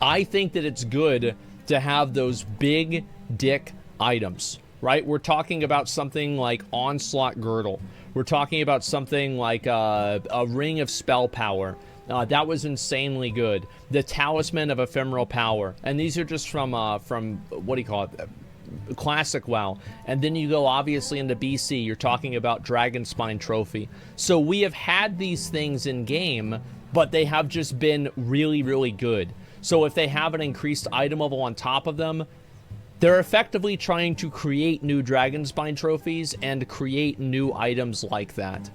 I think that it's good to have those big dick items, right? We're talking about something like Onslaught Girdle. We're talking about something like a Ring of Spell Power. That was insanely good. The Talisman of Ephemeral Power. And these are just from what do you call it? Classic WoW. And then you go obviously into BC. You're talking about Dragonspine Trophy. So we have had these things in game, but they have just been really, really good. So if they have an increased item level on top of them, they're effectively trying to create new Dragonspine trophies and create new items like that.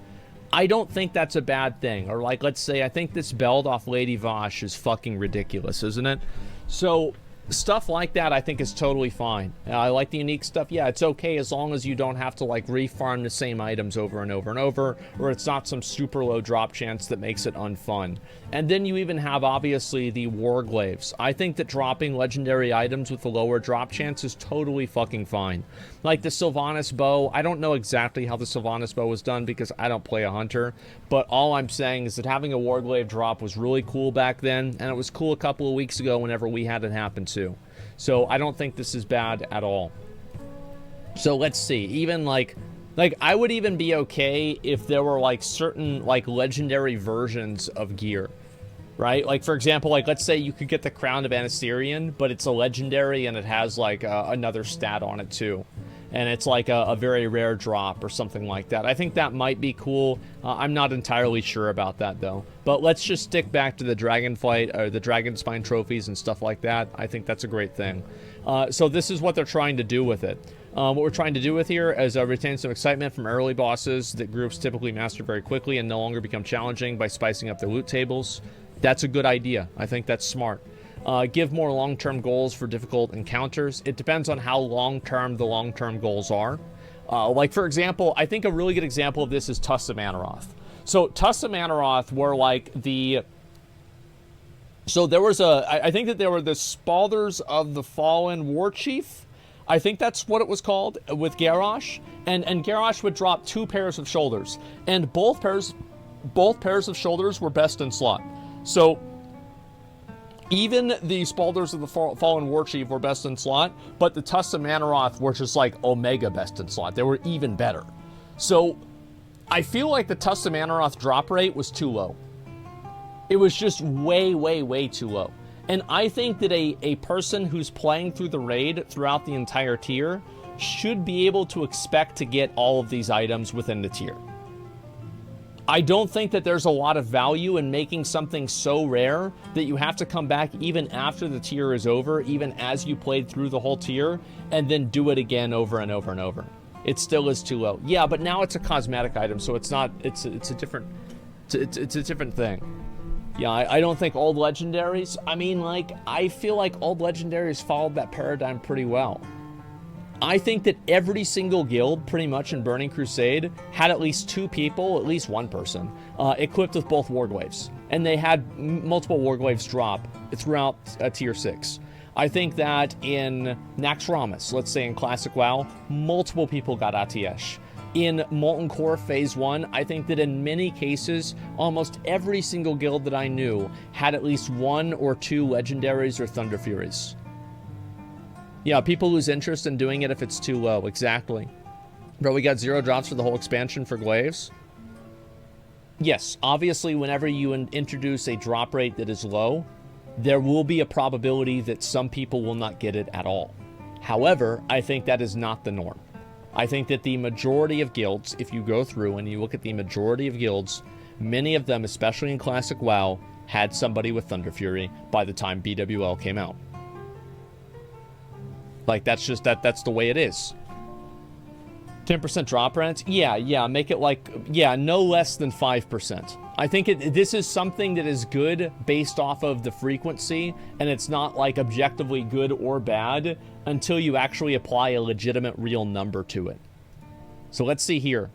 I don't think that's a bad thing. Or like, let's say, I think this belt off Lady Vosh is fucking ridiculous, isn't it? So stuff like that I think is totally fine. I like the unique stuff. Yeah, it's okay as long as you don't have to like refarm the same items over and over and over, or it's not some super low drop chance that makes it unfun. And then you even have obviously the Warglaives. I think that dropping legendary items with a lower drop chance is totally fucking fine. Like the Sylvanas bow, I don't know exactly how the Sylvanas bow was done because I don't play a hunter, but all I'm saying is that having a Warglaive drop was really cool back then, and it was cool a couple of weeks ago whenever we had it happen too. So I don't think this is bad at all. So let's see, even like I would even be okay if there were like certain like legendary versions of gear, right? Like for example, like let's say you could get the Crown of Anasirian, but it's a legendary and it has like another stat on it too. And it's like a very rare drop or something like that. I think that might be cool. I'm not entirely sure about that though. But let's just stick back to the Dragonflight or the Dragonspine trophies and stuff like that. I think that's a great thing. So this is what they're trying to do with it. What we're trying to do with here is retain some excitement from early bosses that groups typically master very quickly and no longer become challenging by spicing up their loot tables. That's a good idea. I think that's smart. Give more long-term goals for difficult encounters. It depends on how long-term the long-term goals are. Like, for example, I think a really good example of this is Tusk of Amaroth. So, Tusk of Amaroth were like the... So, there was I think that there were the Spalders of the Fallen War Chief. I think that's what it was called, with Garrosh. And Garrosh would drop 2 pairs of shoulders. And both pairs of shoulders were best in slot. So... even the Spalders of the Fallen War Chief were best in slot, but the Tusks of Amaroth were just like Omega best in slot. They were even better. So I feel like the Tusks of Amaroth drop rate was too low. It was just way, way, way too low. And I think that a person who's playing through the raid throughout the entire tier should be able to expect to get all of these items within the tier. I don't think that there's a lot of value in making something so rare that you have to come back even after the tier is over, even as you played through the whole tier, and then do it again over and over and over. It still is too low. Yeah, but now it's a cosmetic item, so it's not. It's a different thing. Yeah, I don't think old legendaries. I mean, like, I feel like old legendaries followed that paradigm pretty well. I think that every single guild, pretty much in Burning Crusade, had at least 2 people, at least 1 person, equipped with both Warglaives. And they had multiple Warglaives drop throughout Tier 6. I think that in Naxxramas, let's say in Classic WoW, multiple people got Atiesh. In Molten Core Phase 1, I think that in many cases, almost every single guild that I knew had at least 1 or 2 Legendaries or Thunder Furies. Yeah, people lose interest in doing it if it's too low. Exactly. Bro, we got 0 drops for the whole expansion for Glaives. Yes, obviously, whenever you introduce a drop rate that is low, there will be a probability that some people will not get it at all. However, I think that is not the norm. I think that the majority of guilds, if you go through and you look at the majority of guilds, many of them, especially in Classic WoW, had somebody with Thunder Fury by the time BWL came out. Like, that's just, that's the way it is. 10% drop rate? Yeah, make it like, yeah, no less than 5%. I think this is something that is good based off of the frequency, and it's not like objectively good or bad until you actually apply a legitimate real number to it. So let's see here.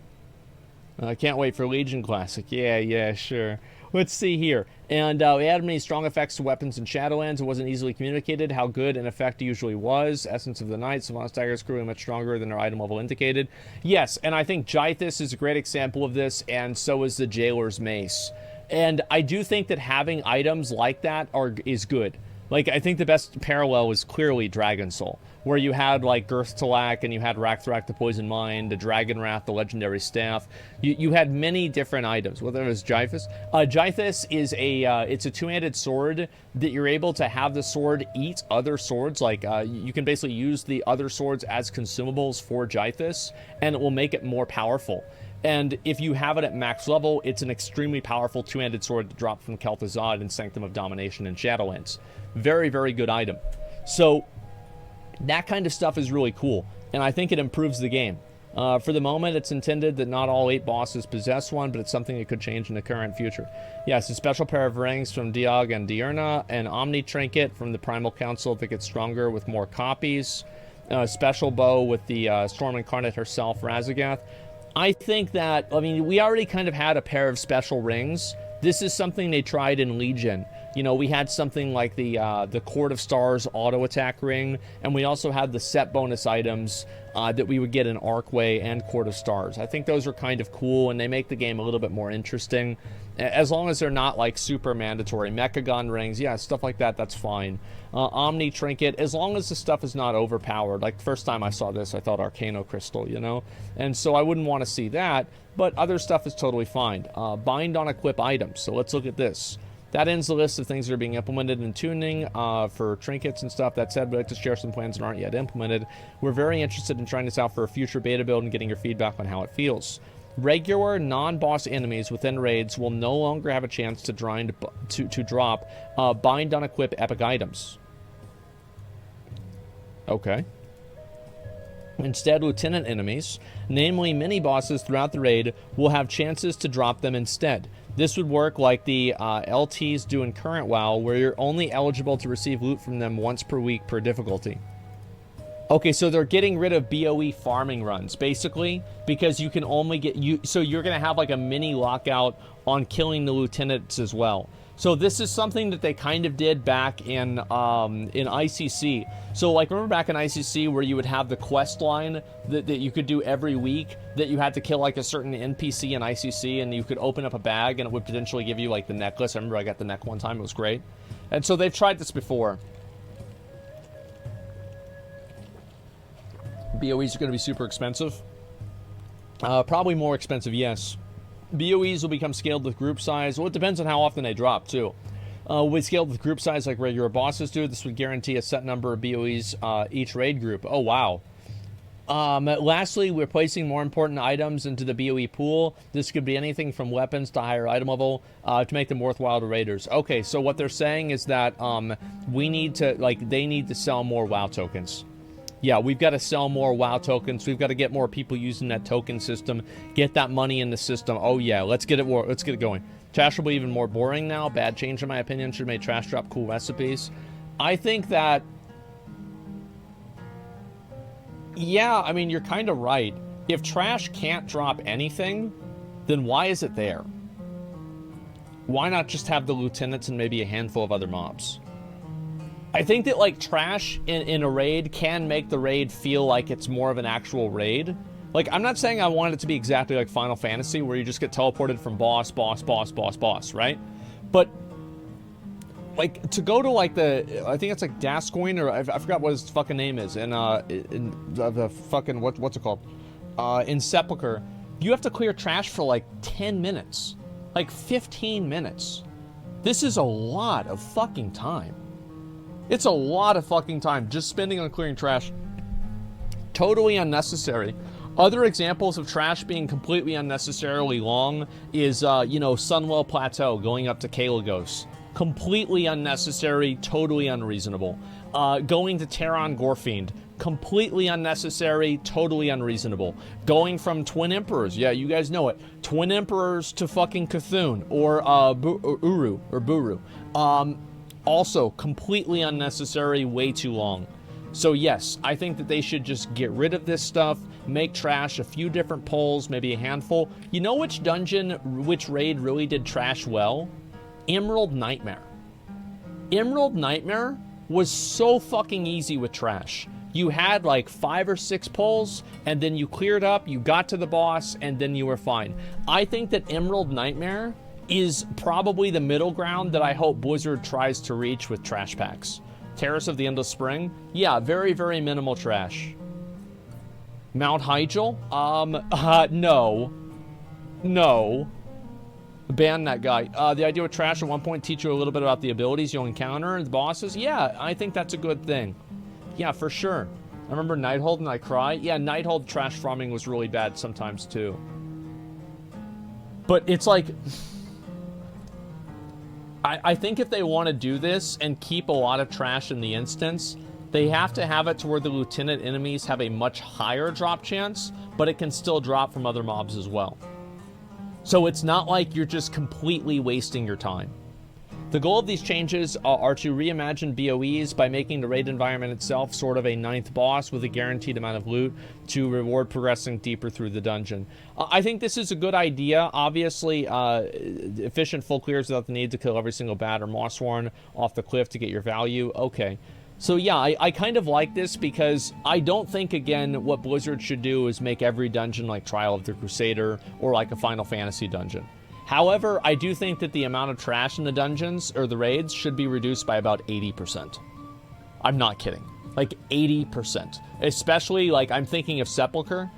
I can't wait for Legion Classic. Yeah, sure. Let's see here. And we added many strong effects to weapons in Shadowlands. It wasn't easily communicated how good an effect usually was. Essence of the Night, Savant Stagger is clearly much stronger than their item level indicated. Yes, and I think Jythus is a great example of this, and so is the Jailer's Mace. And I do think that having items like that is good. Like, I think the best parallel is clearly Dragon Soul, where you had, like, Girth Talak, and you had Rakthrak the Poison Mind, the Dragon Wrath, the Legendary Staff. You had many different items, whether it was Jythus. Jythus is it's a two-handed sword that you're able to have the sword eat other swords. Like, you can basically use the other swords as consumables for Jythus, and it will make it more powerful. And if you have it at max level, it's an extremely powerful two-handed sword to drop from Kel'Thuzad and Sanctum of Domination in Shadowlands. Very, very good item. So that kind of stuff is really cool, and I think it improves the game. For the moment, it's intended that not all 8 bosses possess one, but it's something that could change in the current future. Yes, a special pair of rings from Diog and Diurna, an Omni Trinket from the Primal Council if it gets stronger with more copies, a special bow with the Storm Incarnate herself, Razagath. I think that, I mean, we already kind of had a pair of special rings. This is something they tried in Legion. You know, we had something like the Court of Stars auto attack ring, and we also had the set bonus items that we would get in Arcway and Court of Stars. I think those are kind of cool, and they make the game a little bit more interesting, as long as they're not like super mandatory. Mechagon rings, yeah, stuff like that, that's fine. Omni Trinket, as long as the stuff is not overpowered. Like, the first time I saw this, I thought Arcano Crystal, you know? And so I wouldn't want to see that, but other stuff is totally fine. Bind on equip items, so let's look at this. That ends the list of things that are being implemented in tuning for trinkets and stuff. That said, we'd like to share some plans that aren't yet implemented. We're very interested in trying this out for a future beta build and getting your feedback on how it feels. Regular non-boss enemies within raids will no longer have a chance to drop bind on equip epic items. Okay. Instead, lieutenant enemies, namely mini-bosses throughout the raid, will have chances to drop them instead. This would work like the LTs do in current WoW, where you're only eligible to receive loot from them once per week per difficulty. Okay, so they're getting rid of BOE farming runs, basically, because you can only get... So you're going to have like a mini lockout on killing the lieutenants as well. So this is something that they kind of did back in ICC. So, like, remember back in ICC where you would have the quest line that you could do every week, that you had to kill, like, a certain NPC in ICC, and you could open up a bag, and it would potentially give you, like, the necklace. I remember I got the neck one time. It was great. And so they've tried this before. BOEs are going to be super expensive. Probably more expensive, yes. BOEs will become scaled with group size. Well, it depends on how often they drop, too. With scaled with group size like regular bosses do, this would guarantee a set number of BOEs each raid group. Oh, wow. Lastly, we're placing more important items into the BOE pool. This could be anything from weapons to higher item level to make them worthwhile to raiders. Okay, so what they're saying is that we need to, like, they need to sell more WoW tokens. Yeah, we've got to sell more WoW tokens. We've got to get more people using that token system. Get that money in the system. Oh yeah, let's get it going. Trash will be even more boring now. Bad change in my opinion. Should make trash drop cool recipes. I think that... Yeah, I mean, you're kind of right. If trash can't drop anything, then why is it there? Why not just have the lieutenants and maybe a handful of other mobs? I think that, like, trash in a raid can make the raid feel like it's more of an actual raid. Like, I'm not saying I want it to be exactly like Final Fantasy, where you just get teleported from boss, right? But, like, to go to, like, I think it's, like, Gascoigne, or I forgot what his fucking name is, in the fucking, what's it called? In Sepulchre, you have to clear trash for, like, 10 minutes. Like, 15 minutes. This is a lot of fucking time. It's a lot of fucking time just spending on clearing trash. Totally unnecessary. Other examples of trash being completely unnecessarily long is, you know, Sunwell Plateau going up to Kalagos. Completely unnecessary, totally unreasonable. Going to Terran Gorefiend. Completely unnecessary, totally unreasonable. Going from Twin Emperors, yeah, you guys know it. Twin Emperors to fucking Cthulhu, or Buru. Also, completely unnecessary, way too long. So yes, I think that they should just get rid of this stuff, make trash a few different polls, maybe a handful. You know which dungeon, which raid really did trash well? Emerald Nightmare. Emerald Nightmare was so fucking easy with trash. You had like 5 or 6 pulls, and then you cleared up, you got to the boss, and then you were fine. I think that Emerald Nightmare is probably the middle ground that I hope Blizzard tries to reach with trash packs. Terrace of the Endless Spring? Yeah, very, very minimal trash. Mount Hyjal? No. No. Ban that guy. The idea with trash at one point teach you a little bit about the abilities you'll encounter and the bosses. Yeah, I think that's a good thing. Yeah, for sure. I remember Nighthold and I cry. Yeah, Nighthold trash farming was really bad sometimes too. But it's like... I think if they want to do this and keep a lot of trash in the instance, they have to have it to where the lieutenant enemies have a much higher drop chance, but it can still drop from other mobs as well. So it's not like you're just completely wasting your time. The goal of these changes are to reimagine BOEs by making the raid environment itself sort of a 9th boss with a guaranteed amount of loot to reward progressing deeper through the dungeon. I think this is a good idea. Obviously, efficient full clears without the need to kill every single bat or mossworn off the cliff to get your value. Okay. So yeah, I kind of like this because I don't think, again, what Blizzard should do is make every dungeon like Trial of the Crusader or like a Final Fantasy dungeon. However, I do think that the amount of trash in the dungeons or the raids should be reduced by about 80%. I'm not kidding. Like 80%. Especially, like, I'm thinking of Sepulchre.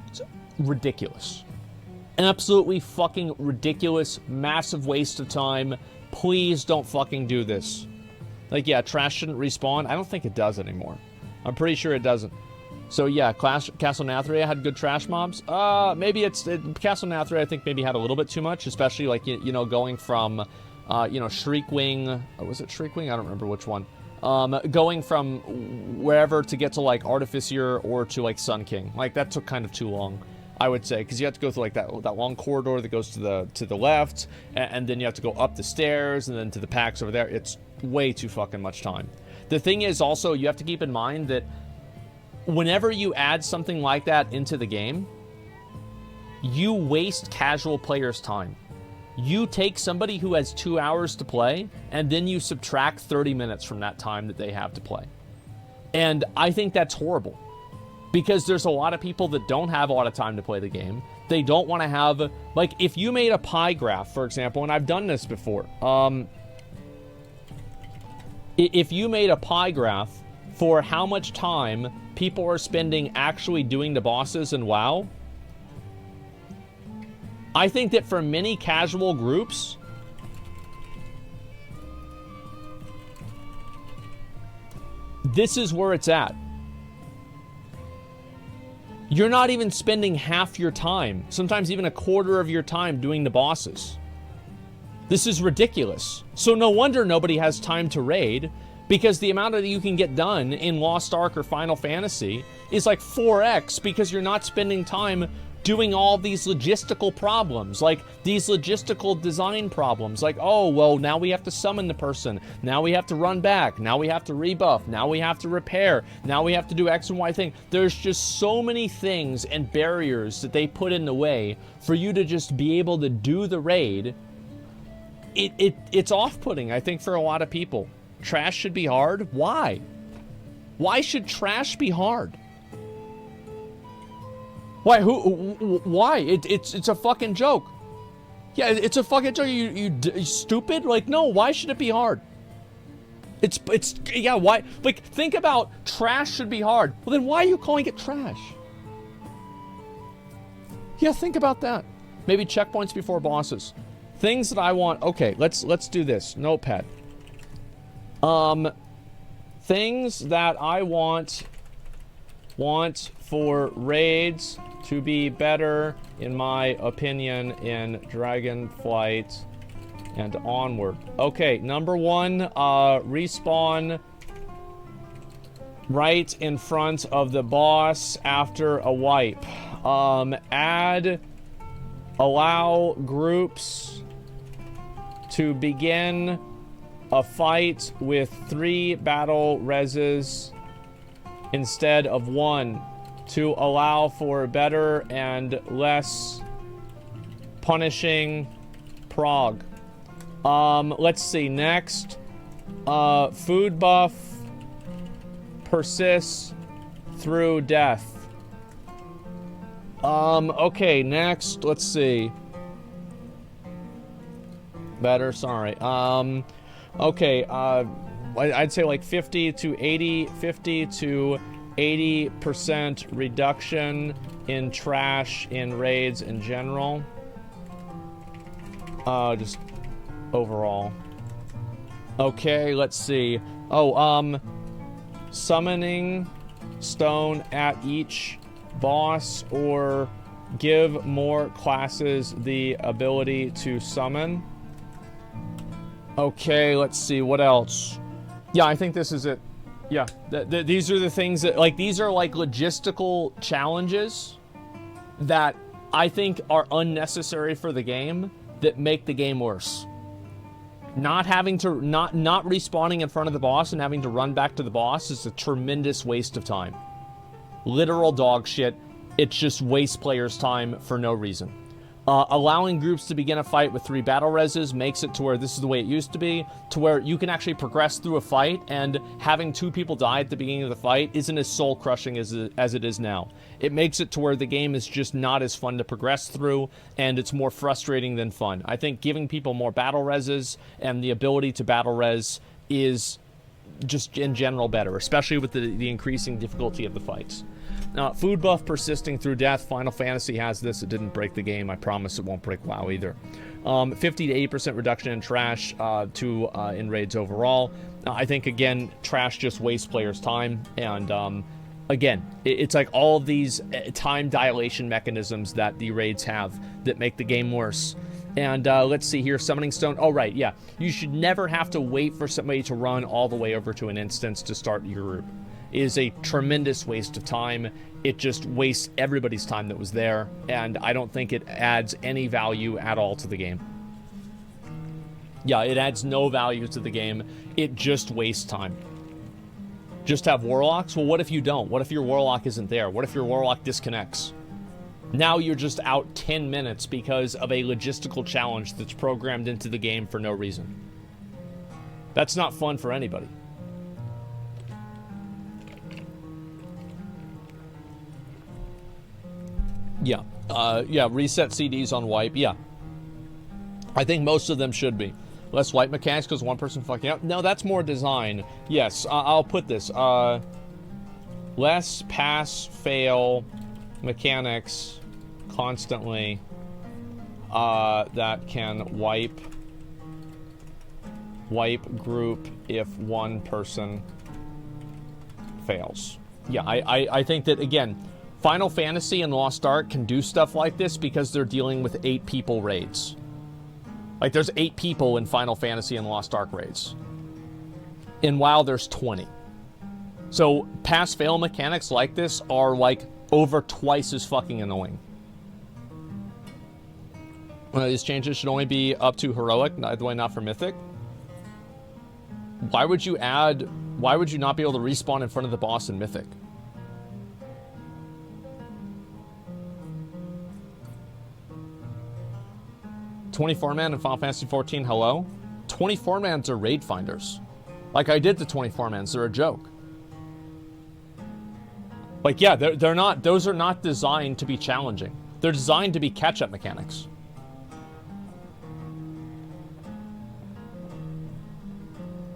It's ridiculous. Absolutely fucking ridiculous. Massive waste of time. Please don't fucking do this. Like, yeah, trash shouldn't respawn. I don't think it does anymore. I'm pretty sure it doesn't. So yeah, Castle Nathria had good trash mobs. Maybe Castle Nathria I think maybe had a little bit too much, especially like, you know, going from, you know, Shriekwing, was it Shriekwing? I don't remember which one. Going from wherever to get to like Artificier or to like Sun King. Like that took kind of too long, I would say, because you have to go through like that long corridor that goes to the left, and then you have to go up the stairs and then to the packs over there. It's way too fucking much time. The thing is also, you have to keep in mind that whenever you add something like that into the game, you waste casual players' time. You take somebody who has 2 hours to play, and then you subtract 30 minutes from that time that they have to play. And I think that's horrible. Because there's a lot of people that don't have a lot of time to play the game. They don't want to have... Like, if you made a pie graph, for example, and I've done this before. If you made a pie graph for how much time people are spending actually doing the bosses in WoW, I think that for many casual groups, this is where it's at. You're not even spending half your time, sometimes even a quarter of your time doing the bosses. This is ridiculous. So no wonder nobody has time to raid, because the amount that you can get done in Lost Ark or Final Fantasy is like 4x, because you're not spending time doing all these logistical problems, like these logistical design problems, like, oh, well, now we have to summon the person, now we have to run back, now we have to rebuff, now we have to repair, now we have to do X and Y thing. There's just so many things and barriers that they put in the way for you to just be able to do the raid. It's off-putting, I think, for a lot of people. Trash should be hard? Why? Why should trash be hard? Why? Why? It's a fucking joke. Yeah, it's a fucking joke. You stupid? Like, no, why should it be hard? Yeah, why? Like, think about trash should be hard. Well, then why are you calling it trash? Yeah, think about that. Maybe checkpoints before bosses. Things that I want. Okay, let's do this. Notepad. Things that I want for raids to be better, in my opinion, in Dragonflight and onward. Okay, number 1, respawn right in front of the boss after a wipe. Allow groups to begin a fight with 3 battle reses instead of 1 to allow for better and less punishing prog. Let's see, next. Food buff persists through death. Okay, next, let's see. Better, sorry. Okay, I'd say like 50 to 80% reduction in trash in raids in general. Just overall. Okay, let's see. Oh, summoning stone at each boss, or give more classes the ability to summon. Okay, let's see, what else? Yeah, I think this is it. Yeah, these are the things that, like, these are like logistical challenges that I think are unnecessary for the game, that make the game worse. Not having to, not respawning in front of the boss and having to run back to the boss is a tremendous waste of time. Literal dog shit. It just wastes players' time for no reason. Allowing groups to begin a fight with 3 battle reses makes it to where this is the way it used to be, to where you can actually progress through a fight, and having 2 people die at the beginning of the fight isn't as soul-crushing as it is now. It makes it to where the game is just not as fun to progress through, and it's more frustrating than fun. I think giving people more battle reses and the ability to battle res is just in general better, especially with the increasing difficulty of the fights. Food buff persisting through death. Final Fantasy has this. It didn't break the game. I promise it won't break WoW either. 50 to 80% reduction in trash in raids overall. I think, again, trash just wastes players' time. And, again, it's like all of these time dilation mechanisms that the raids have that make the game worse. And let's see here, Summoning Stone. Oh, right, yeah. You should never have to wait for somebody to run all the way over to an instance to start your group. It is a tremendous waste of time. It just wastes everybody's time that was there, and I don't think it adds any value at all to the game. Yeah, it adds no value to the game. It just wastes time. Just have Warlocks? Well, what if you don't? What if your Warlock isn't there? What if your Warlock disconnects? Now you're just out 10 minutes because of a logistical challenge that's programmed into the game for no reason. That's not fun for anybody. Yeah. Yeah, reset CDs on wipe. Yeah. I think most of them should be. Less wipe mechanics because one person fucking up. No, that's more design. Yes, I'll put this. Less pass-fail mechanics constantly that can wipe group if one person fails. Yeah, I think that, again, Final Fantasy and Lost Ark can do stuff like this because they're dealing with 8 people raids. Like, there's 8 people in Final Fantasy and Lost Ark raids. In WoW, there's 20. So, pass-fail mechanics like this are, like, over twice as fucking annoying. These changes should only be up to Heroic, by the way, not for Mythic. Why would you not be able to respawn in front of the boss in Mythic? "24-man in Final Fantasy XIV, hello?" 24-mans are raid finders. Like, I did the 24-mans, they're a joke. Like, yeah, they're not, those are not designed to be challenging. They're designed to be catch-up mechanics.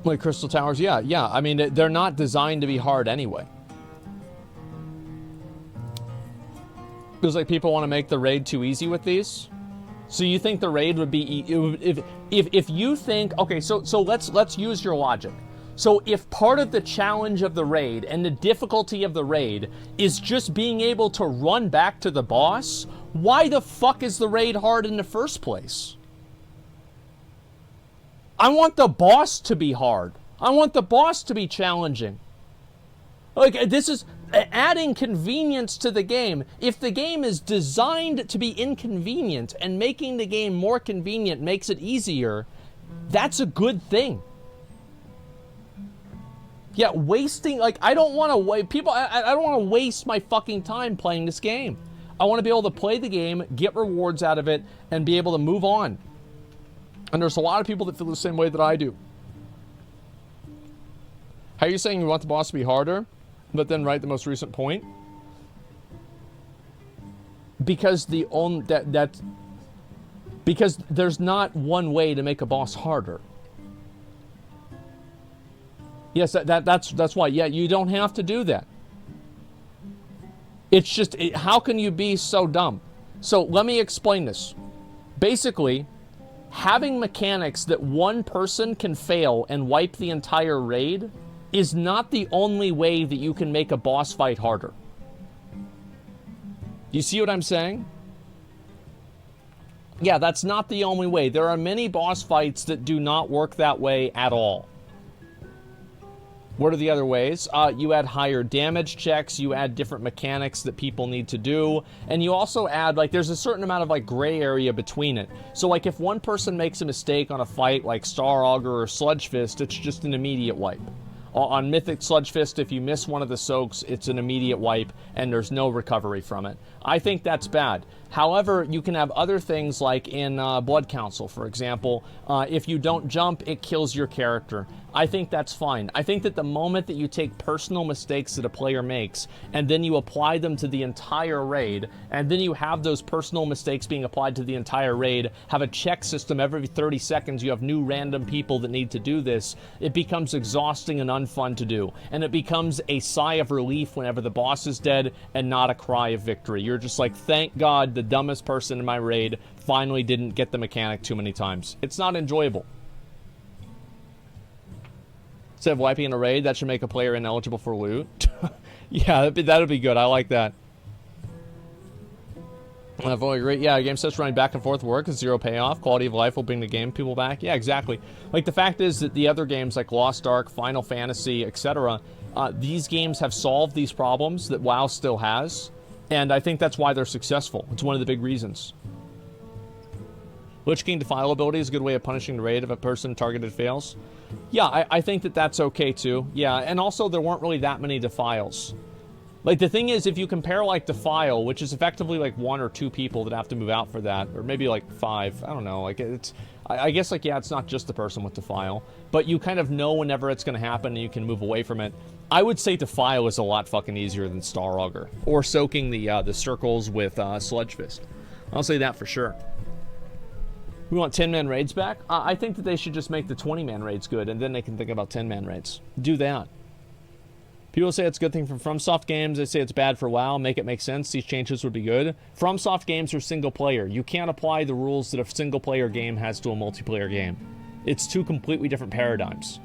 Like Crystal Towers, yeah, I mean, they're not designed to be hard anyway. Feels like people want to make the raid too easy with these. So you think the raid would be, if you think, okay, so let's use your logic. So if part of the challenge of the raid and the difficulty of the raid is just being able to run back to the boss, why the fuck is the raid hard in the first place? I want the boss to be hard. I want the boss to be challenging. Like, this is adding convenience to the game. If the game is designed to be inconvenient and making the game more convenient makes it easier, that's a good thing. Yeah, wasting, like, I don't want to I don't want to waste my fucking time playing this game. I want to be able to play the game, get rewards out of it, and be able to move on. And there's a lot of people that feel the same way that I do. How are you saying you want the boss to be harder, but then write the most recent point? Because because there's not one way to make a boss harder. Yes, that's why. Yeah, you don't have to do that. It's just, how can you be so dumb? So let me explain this. Basically, having mechanics that one person can fail and wipe the entire raid is not the only way that you can make a boss fight harder. You see what I'm saying? Yeah, that's not the only way. There are many boss fights that do not work that way at all. What are the other ways? You add higher damage checks, you add different mechanics that people need to do, and you also add, like, there's a certain amount of, like, gray area between it. So, like, if one person makes a mistake on a fight like Star Augur or Sludge Fist, it's just an immediate wipe. On Mythic Sludge Fist, if you miss one of the soaks, it's an immediate wipe, and there's no recovery from it. I think that's bad. However, you can have other things like in Blood Council, for example. If you don't jump, it kills your character. I think that's fine. I think that the moment that you take personal mistakes that a player makes, and then you apply them to the entire raid, and then you have those personal mistakes being applied to the entire raid, have a check system every 30 seconds, you have new random people that need to do this, it becomes exhausting and unfun to do. And it becomes a sigh of relief whenever the boss is dead, and not a cry of victory. You're just like, thank God the dumbest person in my raid finally didn't get the mechanic too many times. It's not enjoyable. Instead of wiping in a raid, that should make a player ineligible for loot. Yeah, that'd be good. I like that. I fully agree. Yeah, game sets running back and forth work is zero payoff. Quality of life will bring the game people back. Yeah, exactly. Like, the fact is that the other games like Lost Ark, Final Fantasy, etc., these games have solved these problems that WoW still has. And I think that's why they're successful. It's one of the big reasons. Lich King Defile ability is a good way of punishing the raid if a person targeted fails. Yeah, I think that that's okay too. Yeah, and also there weren't really that many Defiles. Like, the thing is, if you compare, like, Defile, which is effectively, like, 1 or 2 people that have to move out for that, or maybe, like, 5, I don't know, like, it's, I guess, like, yeah, it's not just the person with Defile, but you kind of know whenever it's going to happen and you can move away from it. I would say Defile is a lot fucking easier than Star Augur, or soaking the circles with Sludge Fist. I'll say that for sure. We want 10-man raids back? I think that they should just make the 20-man raids good, and then they can think about 10-man raids. Do that. People say it's a good thing for FromSoft games. They say it's bad for WoW. Make it make sense. These changes would be good. FromSoft games are single player. You can't apply the rules that a single player game has to a multiplayer game. It's two completely different paradigms.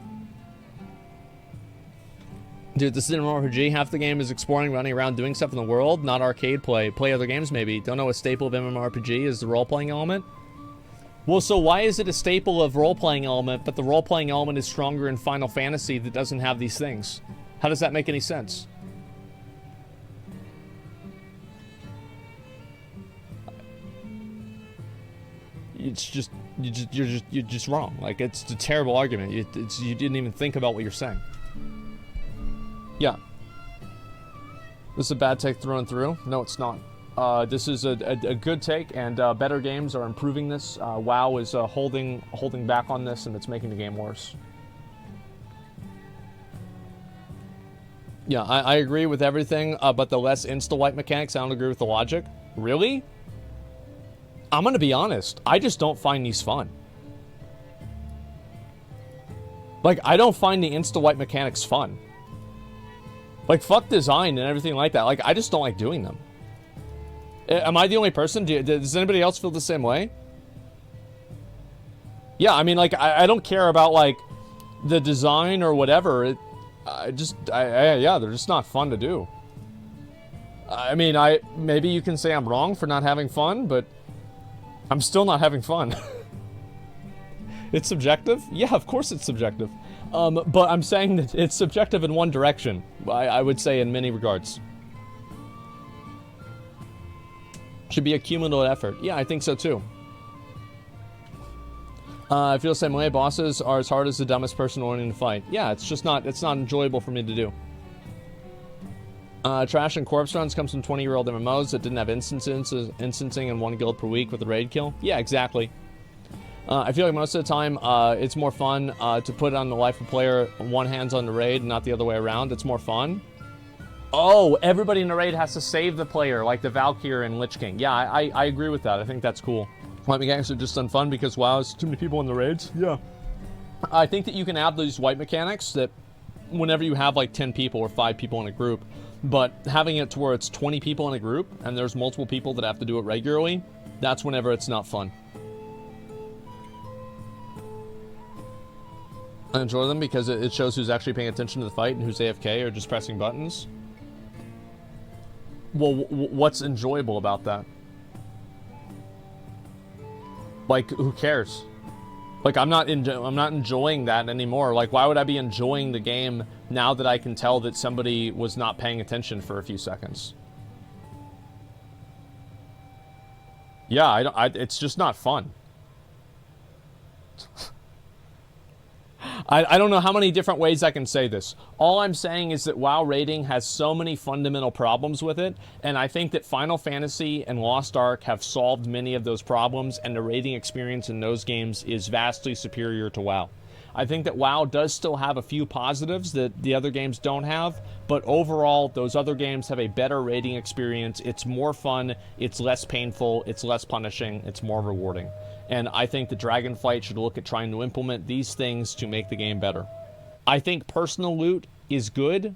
Dude, this is an RPG. Half the game is exploring, running around, doing stuff in the world, not arcade play. Play other games, maybe. Don't know a staple of MMORPG is the role-playing element? Well, so why is it a staple of role-playing element, but the role-playing element is stronger in Final Fantasy that doesn't have these things? How does that make any sense? It's just you're just wrong. Like, it's a terrible argument. You didn't even think about what you're saying. Yeah. This is a bad take through and through. No, it's not. This is a good take, and better games are improving this. WoW is holding back on this, and it's making the game worse. Yeah, I agree with everything, but the less insta-wipe mechanics, I don't agree with the logic. Really? I'm gonna be honest, I just don't find these fun. Like, I don't find the insta-wipe mechanics fun. Like, fuck design and everything like that. Like, I just don't like doing them. Am I the only person? Does anybody else feel the same way? Yeah, I mean, like, I don't care about, like, the design or whatever. Yeah, they're just not fun to do. I mean, maybe you can say I'm wrong for not having fun, but I'm still not having fun. It's subjective? Yeah, of course it's subjective. But I'm saying that it's subjective in one direction. I would say in many regards. Should be a cumulative effort. Yeah, I think so too. I feel the same way. Bosses are as hard as the dumbest person wanting to fight. Yeah, it's not enjoyable for me to do. Trash and corpse runs comes from 20-year-old MMOs that didn't have instancing and 1 guild per week with a raid kill. Yeah, exactly. I feel like most of the time, it's more fun to put it on the life of player, one hand's on the raid, not the other way around. It's more fun. Oh, everybody in the raid has to save the player, like the Valkyrie and Lich King. Yeah, I agree with that. I think that's cool. White mechanics are just unfun because, wow, there's too many people in the raids. Yeah. I think that you can add these white mechanics that whenever you have like 10 people or 5 people in a group, but having it to where it's 20 people in a group and there's multiple people that have to do it regularly, that's whenever it's not fun. I enjoy them because it shows who's actually paying attention to the fight and who's AFK or just pressing buttons. Well, what's enjoyable about that? Like, who cares? Like, I'm not enjoying that anymore. Like, why would I be enjoying the game now that I can tell that somebody was not paying attention for a few seconds? Yeah, it's just not fun. I don't know how many different ways I can say this. All I'm saying is that WoW raiding has so many fundamental problems with it, and I think that Final Fantasy and Lost Ark have solved many of those problems, and the raiding experience in those games is vastly superior to WoW. I think that WoW does still have a few positives that the other games don't have, but overall, those other games have a better raiding experience. It's more fun, it's less painful, it's less punishing, it's more rewarding. And I think the Dragonflight should look at trying to implement these things to make the game better. I think personal loot is good.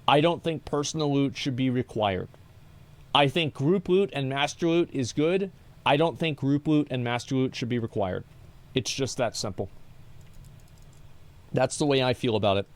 I don't think personal loot should be required. I think group loot and master loot is good. I don't think group loot and master loot should be required. It's just that simple. That's the way I feel about it.